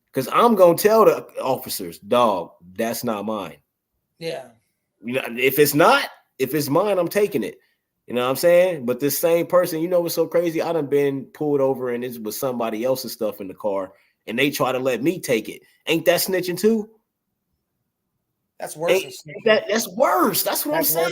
[SPEAKER 2] Because I'm gonna tell the officers, dog, that's not mine.
[SPEAKER 4] Yeah.
[SPEAKER 2] If it's mine, I'm taking it. You know what I'm saying? But this same person, what's so crazy? I done been pulled over and it was somebody else's stuff in the car, and they try to let me take it. Ain't that snitching too?
[SPEAKER 4] That's worse.
[SPEAKER 2] That's worse. That's what I'm saying.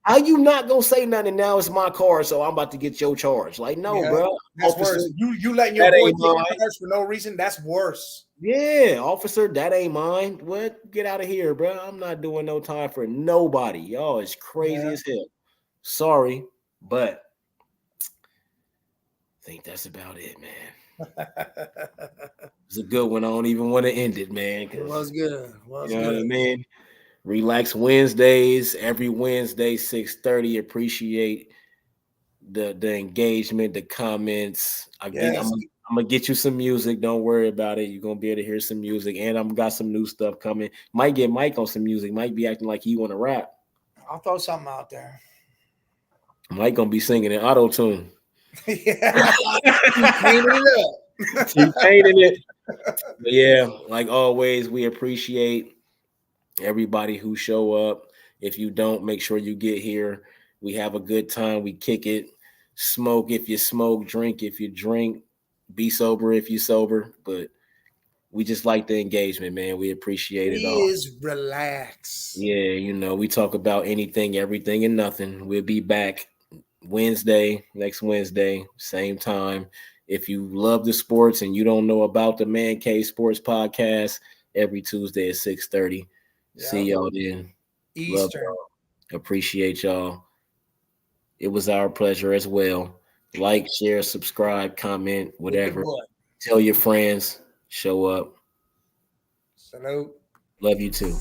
[SPEAKER 2] How you not gonna say nothing? Now it's my car, so I'm about to get your charge. Like, no,
[SPEAKER 4] Yeah,
[SPEAKER 2] bro.
[SPEAKER 4] that's
[SPEAKER 2] Officer,
[SPEAKER 4] worse. You letting your
[SPEAKER 2] that
[SPEAKER 4] boy
[SPEAKER 2] ain't
[SPEAKER 4] take your
[SPEAKER 2] mine.
[SPEAKER 4] cars for no reason. That's worse.
[SPEAKER 2] Yeah, officer, that ain't mine. What? Get out of here, bro. I'm not doing no time for nobody. Y'all is crazy
[SPEAKER 4] Yeah.
[SPEAKER 2] as hell. Sorry, but I think that's about it, man. It's a good one. I don't even want to end it, man,
[SPEAKER 4] It
[SPEAKER 2] because
[SPEAKER 4] was good.
[SPEAKER 2] you
[SPEAKER 4] Was
[SPEAKER 2] know what I
[SPEAKER 4] good.
[SPEAKER 2] mean. Relax Wednesdays, every Wednesday, 6:30. Appreciate the engagement, the comments.
[SPEAKER 4] Yes.
[SPEAKER 2] I'm gonna get you some music. Don't worry about it. You're gonna be able to hear some music, and I'm got some new stuff coming. Might get Mike on some music. Might be acting like he want to rap.
[SPEAKER 4] I'll throw something out there.
[SPEAKER 2] Mike gonna be singing in auto tune.
[SPEAKER 4] Yeah. Keep cleaning it up.
[SPEAKER 2] Keep painting it. But yeah, like always, we appreciate everybody who show up. If you don't, make sure you get here. We have a good time. We kick it. Smoke if you smoke, drink if you drink, be sober if you sober. But we just like the engagement, man. We appreciate it all.
[SPEAKER 4] Please relax.
[SPEAKER 2] Yeah, we talk about anything, everything, and nothing. We'll be back next Wednesday, same time. If you love the sports and you don't know about the Man Cave Sports Podcast, every Tuesday at 6:30. See
[SPEAKER 4] Yeah.
[SPEAKER 2] y'all then. Love
[SPEAKER 4] Eastern.
[SPEAKER 2] y'all. Appreciate y'all. It was our pleasure as well. Like, share, subscribe, comment,
[SPEAKER 4] Hit the
[SPEAKER 2] whatever.
[SPEAKER 4] button.
[SPEAKER 2] Tell your friends. Show up.
[SPEAKER 4] Salute.
[SPEAKER 2] Love you too.